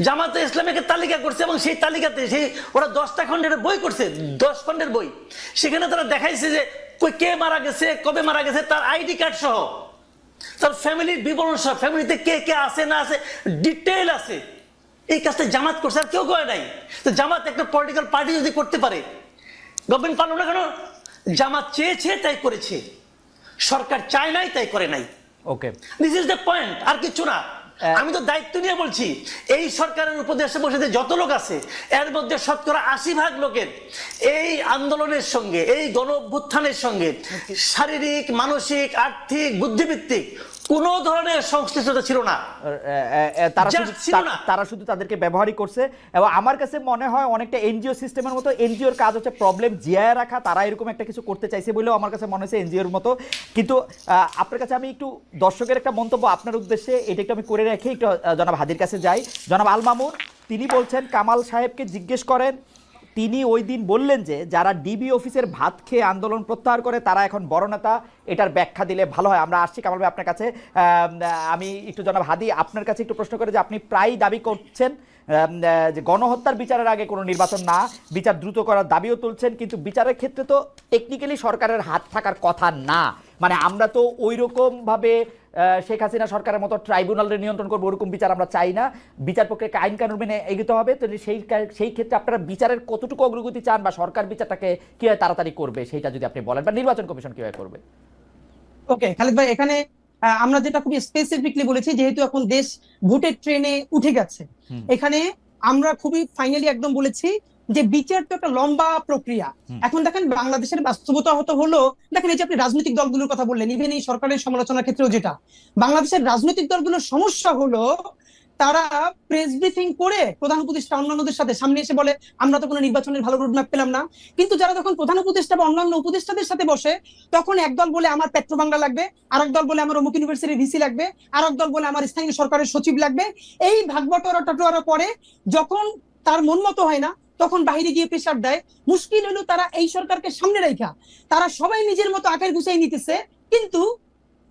জামাতে ইসলামীকে তালিকা করছে এবং সেই তালিকাতে সেই ওরা 10টা খণ্ডের বই করছে, 10 খণ্ডের বই। সেখানে তারা দেখাইছে যে কে মারা গেছে, কবে মারা গেছে, তার আইডি কার্ড সহ, তার ফ্যামিলির বিবরণ সহ, ফ্যামিলিতে কে কে আছে না আছে ডিটেইল আছে। এই কাজটা জামাত করছে, আর কেউ করে নাই। তো জামাত একটা পলিটিক্যাল পার্টি যদি করতে পারে, গভর্নমেন্ট পারলো না কেন? জামাত চেয়েছে তাই করেছে, সরকার চায় নাই তাই করে নাই। ওকে, দিস ইজ দ্য পয়েন্ট, আর কিছু না। আমি তো দায়িত্ব নিয়ে বলছি, এই সরকারের উপদেষ্টা পরিষদে যত লোক আছে এর মধ্যে শতকরা ৮০% লোকের এই আন্দোলনের সঙ্গে, এই গণ অভ্যুত্থানের সঙ্গে শারীরিক, মানসিক, আর্থিক, বুদ্ধিভিত্তিক কোনো ধরনের সংশ্লিষ্টতা ছিল না। তারা শুধু তাদেরকে ব্যবহারই করছে। এবং আমার কাছে মনে হয় অনেকটা এনজিও সিস্টেমের মতো, এনজিওর কাজ হচ্ছে প্রবলেম জিয়ায় রাখা, তারা এরকম একটা কিছু করতে চাইছে বলেও আমার কাছে মনে হচ্ছে এনজিওর মতো। কিন্তু আপনার কাছে আমি একটু দর্শকের একটা মন্তব্য আপনার উদ্দেশ্যে, এটা একটু আমি করে রেখে একটু জনাব হাদির কাছে যাই। জনাব আল মামুন তিনি বলছেন, কামাল সাহেবকে জিজ্ঞেস করেন, তিনি ওই দিন বললেন যে যারা ডিবি অফিসের ভাত খেয়ে আন্দোলন প্রত্যাহার করে তারা এখন বড় নেতা, এটার ব্যাখ্যা দিলে ভালো হয়। আমরা আসছি কামাল ভাই আপনার কাছে। আমি একটু জনাব হাদি আপনার কাছে একটু প্রশ্ন করে যে আপনি প্রায় দাবি করছেন যে গণহত্যার বিচারের আগে কোনো নির্বাচন না, বিচার দ্রুত করার দাবিও তুলছেন, কিন্তু বিচারের ক্ষেত্রে তো টেকনিক্যালি সরকারের হাত থাকার কথা না। মানে আমরা তো ওই রকমভাবে শেখ হাসিনা সরকারের মতো ট্রাইব্যুনালের নিয়ন্ত্রণ করবো ওরকম বিচার আমরা চাই না। বিচার প্রক্রিয়াকে আইন কানুন মেনে এগোতে হবে। তো সেই ক্ষেত্রে আপনারা বিচারের কতটুকু অগ্রগতি চান, বা সরকার বিচারটাকে কিভাবে তাড়াতাড়ি করবে সেটা যদি আপনি বলেন, বা নির্বাচন কমিশন কিভাবে করবে? ওকে খালিদ ভাই, এখানে আমরা যেটা খুবই স্পেসিফিকলি বলেছি, যেহেতু এখন দেশ ভোটের ট্রেনে উঠে গেছে, এখানে আমরা খুবই ফাইনালি একদম বলেছি যে বিচার তো একটা লম্বা প্রক্রিয়া। এখন দেখেন বাংলাদেশের বাস্তবতা হলো, দেখেন এই যে আপনি রাজনৈতিক দলগুলোর কথা বললেন, ইভেন এই সরকারের সমালোচনার ক্ষেত্রেও যেটা, বাংলাদেশের রাজনৈতিক দলগুলোর সমস্যা হলো তারা প্রেস ব্রিফিং করে প্রধান উপদেষ্টা অন্যান্যদের সাথে সামনে এসে বলে আমরা তো কোনো নির্বাচনের ভালো রোডম্যাপ পেলাম না। কিন্তু যারা যখন প্রধান উপদেষ্টা বা অন্যান্য উপদেষ্টাদের সাথে বসে, তখন একদল বলে আমার পেট্রো বাংলা লাগবে, আর একদল বলে আমার অমুক ইউনিভার্সিটির ভিসি লাগবে, আর একদল বলে আমার স্থানীয় সরকারের সচিব লাগবে। এই ভাগবটোয়ারা পরে যখন তার মন মতো হয় না, তখন বাইরে গিয়ে প্রেসার দেয়। মুশকিল হলো তারা এই সরকারকে সামনে রাখা তারা সবাই নিজের মতো আকার গুছাই নিতেছে, কিন্তু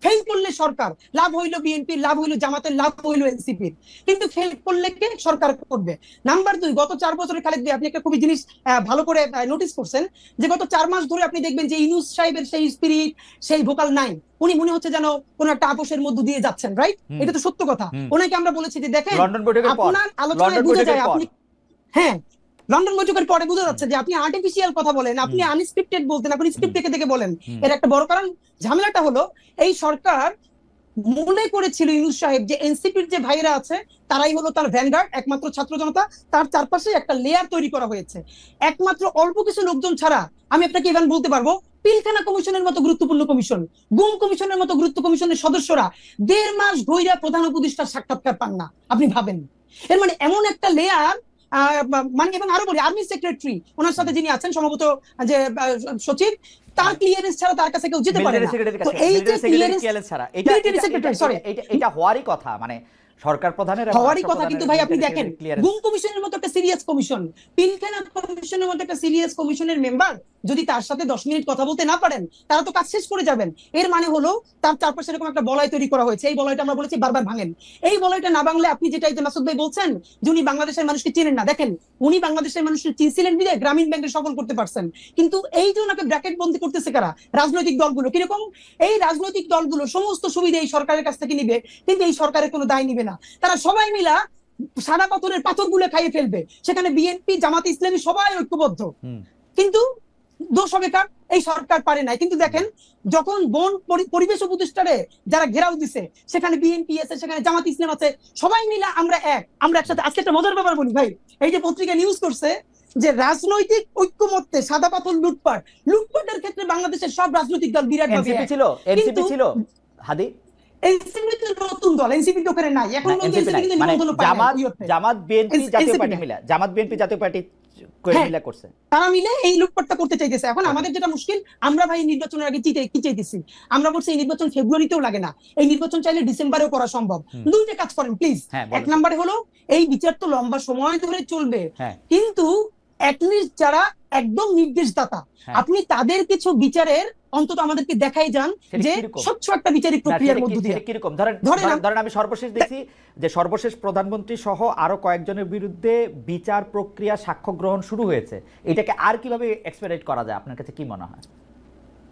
ফেল করলে সরকার লাভ হইলো, বিএনপির লাভ হইলো, জামাতের লাভ হইলো, এনসিপির, কিন্তু ফেল করলে কে সরকার করবে। নাম্বার 2, গত 4 বছরে খালেদ ভাই আপনি একটা খুবই জিনিস ভালো করে নোটিস করছেন যে গত 4 মাস ধরে আপনি দেখবেন যে ইউনূস সাহেবের সেই স্পিরিট, সেই ভোকাল নাই, উনি মনে হচ্ছে যেন কোন একটা আপোষের মধ্য দিয়ে যাচ্ছেন, রাইট? এটা তো সত্য কথা। ওনাকে আমরা বলেছি যে দেখেন আপনার আলোচনায় বোঝা যায় আপনি, হ্যাঁ লন্ডন বৈঠকের পরে বোঝা যাচ্ছে যে আপনি আর্টিফিশিয়াল কথা বলেন, আপনি আনস্ক্রিপ্টেড বলতেন, আপনি স্ক্রিপ্ট দেখে বলেন। এর একটা বড় কারণ ঝামেলাটা হলো এই সরকার মনে করেছিল ইউনূস সাহেব যে এনসিপির যে ভাইরা আছে তারাই হলো তার ভ্যানগার্ড, একমাত্র ছাত্র জনতা, তার চারপাশে একটা লেয়ার তৈরি করা হয়েছে। একমাত্র অল্প কিছু লোকজন ছাড়া আমি আপনাকে ইভেন বলতে পারবো পিলখানা কমিশনের মতো গুরুত্বপূর্ণ কমিশন, গুম কমিশনের মতো গুরুত্ব কমিশনের সদস্যরা 1.5 মাস ধইরা প্রধান উপদেষ্টার সাক্ষাৎকার পান না। আপনি ভাবেন, এর মানে এমন একটা লেয়ার, মানে এবং আরো বলি আর্মি সেক্রেটারি ওনার সাথে যিনি আছেন সম্ভবত যে সচিব, তার ক্লিয়ারেন্স ছাড়া তার কাছে কেউ যেতে পারে না। তো এই যে ক্লিয়ারেন্স ছাড়া এটা হওয়ারই কথা, মানে সরকার প্রধানের হওয়ারই কথা। কিন্তু ভাই আপনি দেখেন গুম কমিশনের মতো একটা সিরিয়াস কমিশন, পিলখানা কমিশনের মতো একটা সিরিয়াস কমিশনের মেম্বার যদি তার সাথে 10 মিনিট কথা বলতে না পারেন, তারা তো কাজ শেষ করে যাবেন। এর মানে হলো তার চারপাশে এরকম একটা বলয় তৈরি করা হয়েছে। এই বলয়টা আমরা বলেছি বারবার ভাঙেন। এই বলয়টা না ভাঙলে আপনি যেটা এই যে মাসুদ ভাই বলছেন যে উনি বাংলাদেশের মানুষকে চিনেন না, দেখেন উনি বাংলাদেশের মানুষকে চিনছিলেন বিধে গ্রামীণ ব্যাংকে সফল করতে পারছেন। কিন্তু এই যে ওনাকে ব্র্যাকেট বন্দি করতেছে কারা? রাজনৈতিক দলগুলো। কিরকম? এই রাজনৈতিক দলগুলো সমস্ত সুবিধা এই সরকারের কাছ থেকে নিবে, কিন্তু এই সরকারের কোনো দায় নিবে না। তারা সবাই মিলা সাদা পাথরের পাথরগুলো খাইয়ে ফেলবে। সেখানে বিএনপি, জামাত ইসলামী সবাই ঐক্যবদ্ধ, কিন্তু দোষ হবে কার? এই সরকার পারে নাই। কিন্তু দেখেন যখন বন পরিবেশ উপদেষ্টারে যারা ঘেরাও দিছে, সেখানে বিএনপি আছে, সেখানে জামাত ইসলাম আছে, সবাই মিলা আমরা একসাথে। আজকে একটা মজার ব্যাপার বলি ভাই, এই যে পত্রিকা নিউজ করছে যে রাজনৈতিক ঐক্যমত্যে সাদা পাথর লুটপাটের ক্ষেত্রে বাংলাদেশের সব রাজনৈতিক দল বিরাট ভাবে এনসিপি ছিল হাদি, এনসিপি তো নতুন দল, এনসিপি তো ওখানে নাই এখন। জামাত বিএনপি জাতীয় পার্টি মিলা, জামাত বিএনপি জাতীয় পার্টি করছে, তারা মিলে এই লুটপাটটা করতে চাইতেছে। এখন আমাদের যেটা মুশকিল, আমরা ভাই নির্বাচনের আগে কি চাইতেছি? আমরা বলছি এই নির্বাচন ফেব্রুয়ারিতেও লাগে না, এই নির্বাচন চাইলে ডিসেম্বরেও করা সম্ভব। দুইটা কাজ করেন প্লিজ। এক নম্বরে হলো এই বিচার তো লম্বা সময় ধরে চলবে, কিন্তু অ্যাটলিস্ট যারা একদম নির্দেশদাতা আপনি তাদের কিছু বিচারের অন্তত আমাদেরকে দেখাই যান যে স্বচ্ছ একটা বিচারিক প্রক্রিয়ার মধ্য দিয়ে। কিরকম ধরেন আমি সর্বশেষ দেখছি যে সর্বশেষ প্রধানমন্ত্রী সহ আরো কয়েকজনের বিরুদ্ধে বিচার প্রক্রিয়া, সাক্ষ্য গ্রহণ শুরু হয়েছে। এটাকে আর কিভাবে এক্সপেডিট করা যায় আপনার কাছে কি মনে হয়?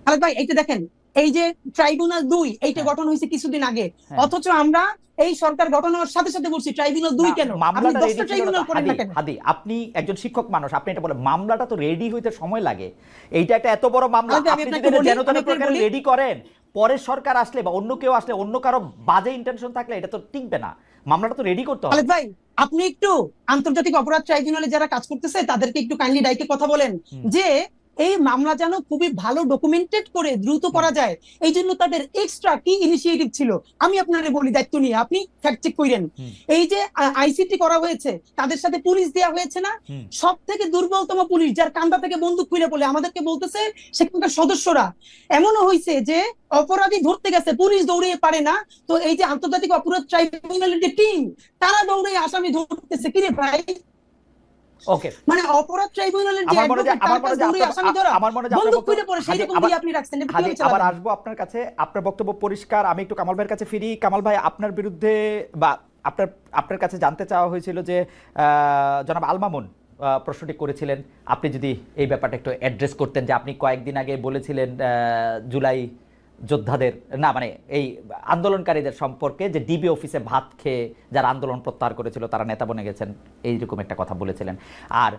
আরে ভাই এইটা দেখেন, এই যে ট্রাইব্যুনাল 2 এইটা গঠন হয়েছে কিছুদিন আগে, অথচ আমরা এই সরকার গঠন হওয়ার সাথে সাথে বলছি ট্রাইব্যুনাল 2 কেন? আপনি মামলাটা 10টা রেডি ছিল ট্রাইব্যুনাল না। করেন না কেন? হাদি, আপনি একজন শিক্ষক মানুষ, আপনি এটা বলেন মামলাটা তো রেডি হইতে সময় লাগে। এইটা একটা এত বড় মামলা, আমি আপনি আপনাকে যদি বলি, যেন তেন আমি আপনাকে প্রকারে বলি। রেডি করেন, পরের সরকার আসলে বা অন্য কেউ আসলে অন্য কারো বাজে ইন্টেনশন থাকলে এটা তো টিকবে না। মামলাটা তো রেডি করতে হবে। খালেদ ভাই, আপনি একটু আন্তর্জাতিক অপরাধ ট্রাইব্যুনালে যারা কাজ করতেছে তাদেরকে একটু কাইন্ডলি ডাইকে কথা বলেন যে এই মামলা যেন খুবই ভালো ডকুমেন্টেড করে দ্রুত করা যায়, এই জন্য তাদের এক্সট্রা কি ইনিশিয়েটিভ ছিল আমি আপনারে বলি, দায়িত্ব নিয়ে আপনি ফ্যাক্ট চেক করেন। এই যে আইসিটি করা হয়েছে, তাদের সাথে পুলিশ দেওয়া হয়েছে না, সব থেকে দুর্বলতম পুলিশ, যার কান্দা থেকে বন্দুক খুলে বলে আমাদেরকে বলতেছে সেখানকার সদস্যরা। এমনও হয়েছে যে অপরাধী ধরতে গেছে, পুলিশ দৌড়িয়ে পারে না, তো এই যে আন্তর্জাতিক অপরাধ ট্রাইব্যুনালের যে টিম, তারা দৌড়ে আসামি ধরতেছে। কিরে ভাই, ওকে, মানে অপরাধ ট্রাইব্যুনালের যে আমার মনে হয় আসামি ধরা আমার মনে হয় বন্দুক খুলে পড়ে সেই রকম দিয়ে আপনি রাখছেন। এটা কিভাবে আবার চালাবেন? আসবো আপনার কাছে, আপনার বক্তব্য পরিষ্কার। আমি একটু কামাল ভাইয়ের কাছে ফিরি। কামাল ভাই, আপনার বিরুদ্ধে বা আপনার কাছে জানতে চাওয়া হয়েছিল যে জনাব আল মামুন প্রশ্নটি করেছিলেন, আপনি যদি এই ব্যাপারটা একটু অ্যাড্রেস করতেন, যে আপনি কয়েকদিন আগে বলেছিলেন জুলাই যোদ্ধাদের না মানে এই আন্দোলনকারীদের সম্পর্কে যে ডিবি অফিসে ভাত খেয়ে যারা আন্দোলন প্রত্যাহার করেছিল তারা নেতা বনে গেছেন, এইরকম একটা কথা বলেছিলেন। আর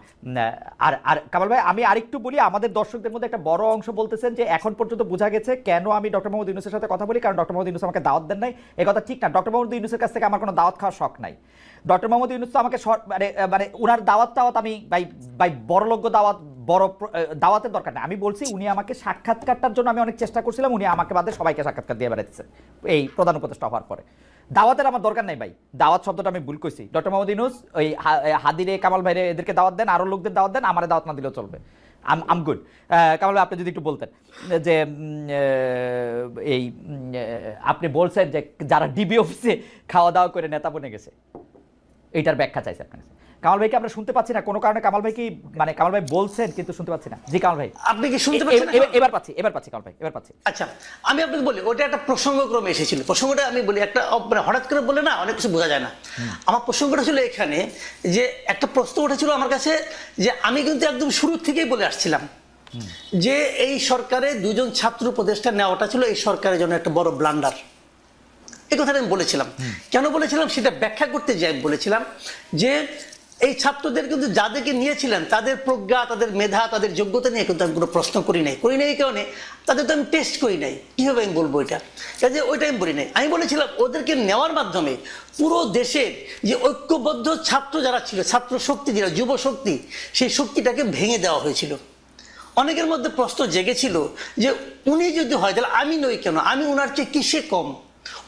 আর আর কামাল ভাই, আমি আরেকটু বলি, আমাদের দর্শকদের মধ্যে একটা বড় অংশ বলতেছেন যে এখন পর্যন্ত বোঝা গেছে কেন আমি ডক্টর মোহাম্মদ ইউনূসের সাথে কথা বলি, কারণ ডক্টর মোহাম্মদ ইউনূস আমাকে দাওয়াত দেন নাই। এই কথা ঠিক না। ডক্টর মোহাম্মদ ইউনূসের কাছ থেকে আমার কোনো দাওয়াত খাওয়ার শখ নাই। ডক্টর মোহাম্মদ ইউনূস তো আমাকে মানে উনার দাওয়াত আমি বাই বড়লোক দাওয়াত, বড় দাওয়াতের দরকার নেই। আমি বলছি উনি আমাকে সাক্ষাৎকারটার জন্য আমি অনেক চেষ্টা করছিলাম, উনি আমাকে বাদে সবাইকে সাক্ষাৎকার দিয়ে বেড়াচ্ছে এই প্রধান উপদেষ্টা হওয়ার পরে। দাওয়াতের আমার দরকার নাই ভাই, দাওয়াত শব্দটা আমি ভুল কইছি। ডক্টর মোহাম্মদ ইউনূস ওই হাদিরে, কামাল ভাইরে এদেরকে দাওয়াত দেন, আরো লোকদের দাওয়াত দেন, আমার দাওয়াত না দিলেও চলবে। আম গুড। কামাল ভাই, আপনি যদি একটু বলতেন যে এই আপনি বলছেন যে যারা ডিবি অফিসে খাওয়া দাওয়া করে নেতা বনে গেছে, এইটার ব্যাখ্যা চাইছে আপনার কাছে। কামাল ভাইকে আমরা শুনতে পাচ্ছি না কোনো কারণে। কামাল ভাই কি মানে কামাল ভাই বলছেন কিন্তু শুনতে পাচ্ছি না। জি কামাল ভাই, আপনি কি শুনতে পাচ্ছেন? এবার পাচ্ছি কামাল ভাই, এবার পাচ্ছি। আচ্ছা, আমি আপনাকে বলি, ওটা একটা প্রসঙ্গক্রমে এসেছিল। প্রসঙ্গটা আমি বলি, একটা মানে হঠাৎ করে বলে না অনেক কিছু বোঝা যায় না। আমার প্রসঙ্গটা ছিল এখানে যে একটা প্রশ্ন উঠেছিল আমার কাছে, যে আমি কিন্তু একদম শুরু থেকেই বলে আসছিলাম যে এই সরকারে দুজন ছাত্র উপদেষ্টা নেওয়াটা ছিল এই সরকারের জন্য একটা বড় ব্লান্ডার। এই কথাটা আমি বলেছিলাম। কেন বলেছিলাম সেটা ব্যাখ্যা করতে যাই বলেছিলাম যে এই ছাত্রদের কিন্তু যাদেরকে নিয়েছিলেন তাদের প্রজ্ঞা, তাদের মেধা, তাদের যোগ্যতা নিয়ে কিন্তু আমি কোনো প্রশ্ন করি নাই এই কারণে তাদের তো আমি টেস্ট করি নাই। কিভাবে আমি বলবো এটা, কাজে ওইটা আমি বলি নাই। আমি বলেছিলাম ওদেরকে নেওয়ার মাধ্যমে পুরো দেশের যে ঐক্যবদ্ধ ছাত্র যারা ছিল, ছাত্র শক্তি যেটা যুব শক্তি, সেই শক্তিটাকে ভেঙে দেওয়া হয়েছিল। অনেকের মধ্যে প্রশ্ন জেগেছিল যে উনি যদি হয় তাহলে আমি নই কেন, আমি উনার চেয়ে কিসে কম,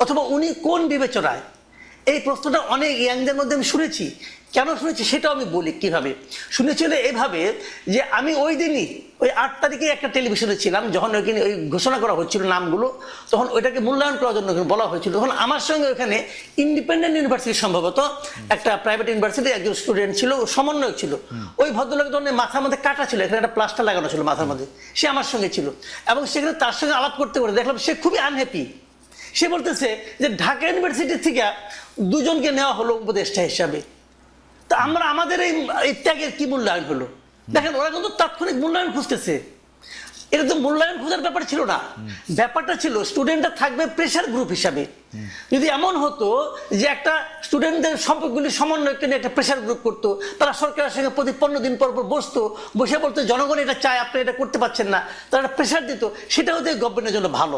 অথবা উনি কোন বিবেচনায়। এই প্রশ্নটা অনেক ইয়াংদের মধ্যে আমি শুনেছি। কেন শুনেছি সেটাও আমি বলি। কিভাবে শুনেছিল? এভাবে যে আমি ওই দিনই ওই 8 তারিখে একটা টেলিভিশনে ছিলাম, যখন ওইখানে ওই ঘোষণা করা হচ্ছিল নামগুলো, তখন ওইটাকে মূল্যায়ন করার জন্য বলা হয়েছিল। তখন আমার সঙ্গে ওখানে ইন্ডিপেন্ডেন্ট ইউনিভার্সিটি, সম্ভবত একটা প্রাইভেট ইউনিভার্সিটি একজন স্টুডেন্ট ছিল, সমন্বয়ক ছিল। ওই ভদ্রলোকের তখন মাথার মধ্যে কাটা ছিল, এখানে একটা প্লাস্টার লাগানো ছিল মাথার মধ্যে। সে আমার সঙ্গে ছিল এবং সেখানে তার সঙ্গে আলাপ করতে করতে দেখলাম সে খুবই আনহ্যাপি। সে বলতেছে যে ঢাকা ইউনিভার্সিটি থেকে দুজনকে নেওয়া হলো উপদেষ্টা হিসাবে, তা আমরা আমাদের এই ত্যাগের কি মূল্যায়ন হলো? দেখেন, ওরা কিন্তু তাৎক্ষণিক মূল্যায়ন খুঁজতেছে। এটা তো মূল্যায়ন খোঁজার ব্যাপার ছিল না। ব্যাপারটা ছিল স্টুডেন্টরা থাকবে প্রেশার গ্রুপ হিসাবে। যদি এমন হতো যে একটা স্টুডেন্টদের সম্পর্কগুলি সমন্বয়কে নিয়ে একটা প্রেশার গ্রুপ করতো, তারা সরকারের সঙ্গে প্রতি 15 দিন পর বসতো, বসে বলতো জনগণ এটা চায়, আপনি এটা করতে পারছেন না, তারা একটা প্রেশার দিত, সেটা হতে গভর্নমেন্টের জন্য ভালো।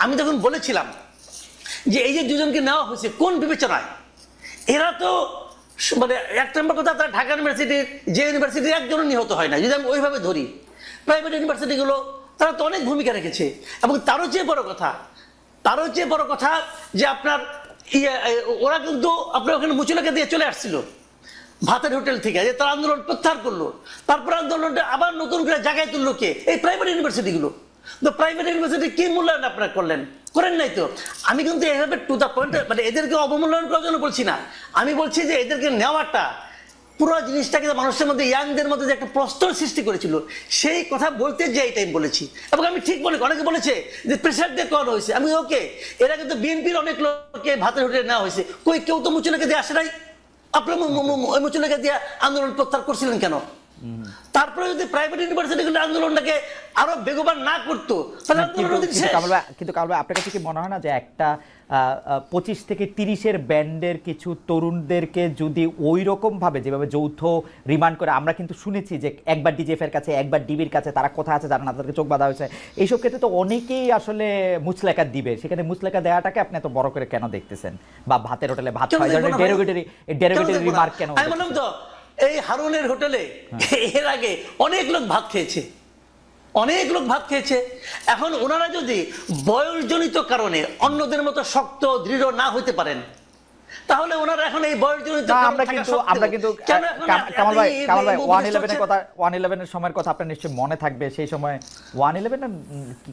আমি তখন বলেছিলাম যে এই যে দুজনকে নেওয়া হয়েছে কোন বিবেচনায়, এরা তো মানে এক নম্বর কথা, তারা ঢাকা ইউনিভার্সিটির যে ইউনিভার্সিটির একজনও নিহত হয় না। যদি আমি ওইভাবে ধরি, প্রাইভেট ইউনিভার্সিটিগুলো তারা তো অনেক ভূমিকা রেখেছে। এবং তারও চেয়ে বড় কথা যে আপনার ওরা কিন্তু আপনার ওখানে মুচুলাকে দিয়ে চলে আসছিল ভাতের হোটেল থেকে, যে তারা আন্দোলন প্রত্যাহার করলো, তারপর আন্দোলনটা আবার নতুন করে জায়গায় তুললো কে? এই প্রাইভেট ইউনিভার্সিটিগুলো। তো প্রাইভেট ইউনিভার্সিটি কি মূল্যায়ন আপনারা করেন নাই তো। আমি কিন্তু এইভাবে টু দ্য পয়েন্ট, মানে এদেরকে অবমূল্যায়ন করার জন্য বলছি না। আমি বলছি যে এদেরকে নেওয়াটা পুরো জিনিসটাকে মানুষের মধ্যে, ইয়াংদের মধ্যে যে একটা প্রশ্ন সৃষ্টি করেছিল, সেই কথা বলতে যে এই টাইম বলেছি। এবং আমি ঠিক বলি, অনেকে বলেছে যে প্রেশার দিয়ে করানো হয়েছে। আমি ওকে, এরা কিন্তু বিএনপির অনেক লোককে ভাতের হোটেলে নেওয়া হয়েছে, কেউ তো মুচুলাকে দিয়ে আসে নাই। আপনার মুচুলাকে দিয়ে আন্দোলন প্রত্যাহার করছিলেন কেন? তারপরে যদি প্রাইভেট ইউনিভার্সিটিগুলো আন্দোলনটাকে আরো বেগবান না করতো তাহলে আন্দোলন ওদিন শেষ। কিন্তু কামাল ভাই আপনার কাছে কি মনে হয় না যে একটা 25 থেকে 30-এর ব্যান্ডের কিছু তরুণদেরকে যদি ওই রকম ভাবে যেভাবে যৌথ রিমান্ড করে, আমরা কিন্তু শুনেছি যে একবার ডিজিএফ এর কাছে একবার ডিবির কাছে, তারা কোথায় আছে জানা না, তাদেরকে চোখ বাঁধা হয়েছে, এইসব ক্ষেত্রে তো অনেকেই আসলে মুচলেকা দিবে, সেখানে মুচলেকা দেওয়াটাকে আপনি এত বড় করে কেন দেখতেছেন? বা ভাতের হোটেলে ভাত খাওয়া ধরনের ডেরিভেটরি রিমার্ক কেন? আমি বললাম তো এই হারুনের হোটেলে এর আগে অনেক লোক ভাত খেয়েছে, অনেক লোক ভাত খেয়েছে। এখন ওনারা যদি বয়সজনিত কারণে অন্যদের মতো শক্ত দৃঢ় না হতে পারেন, তাহলে ওনারা এখন এই বয়সজনিত আমরা কিন্তু কামাল ভাই 111 এর কথা, 111 এর সময়ের কথা আপনার নিশ্চয়ই মনে থাকবে। সেই সময় 111 না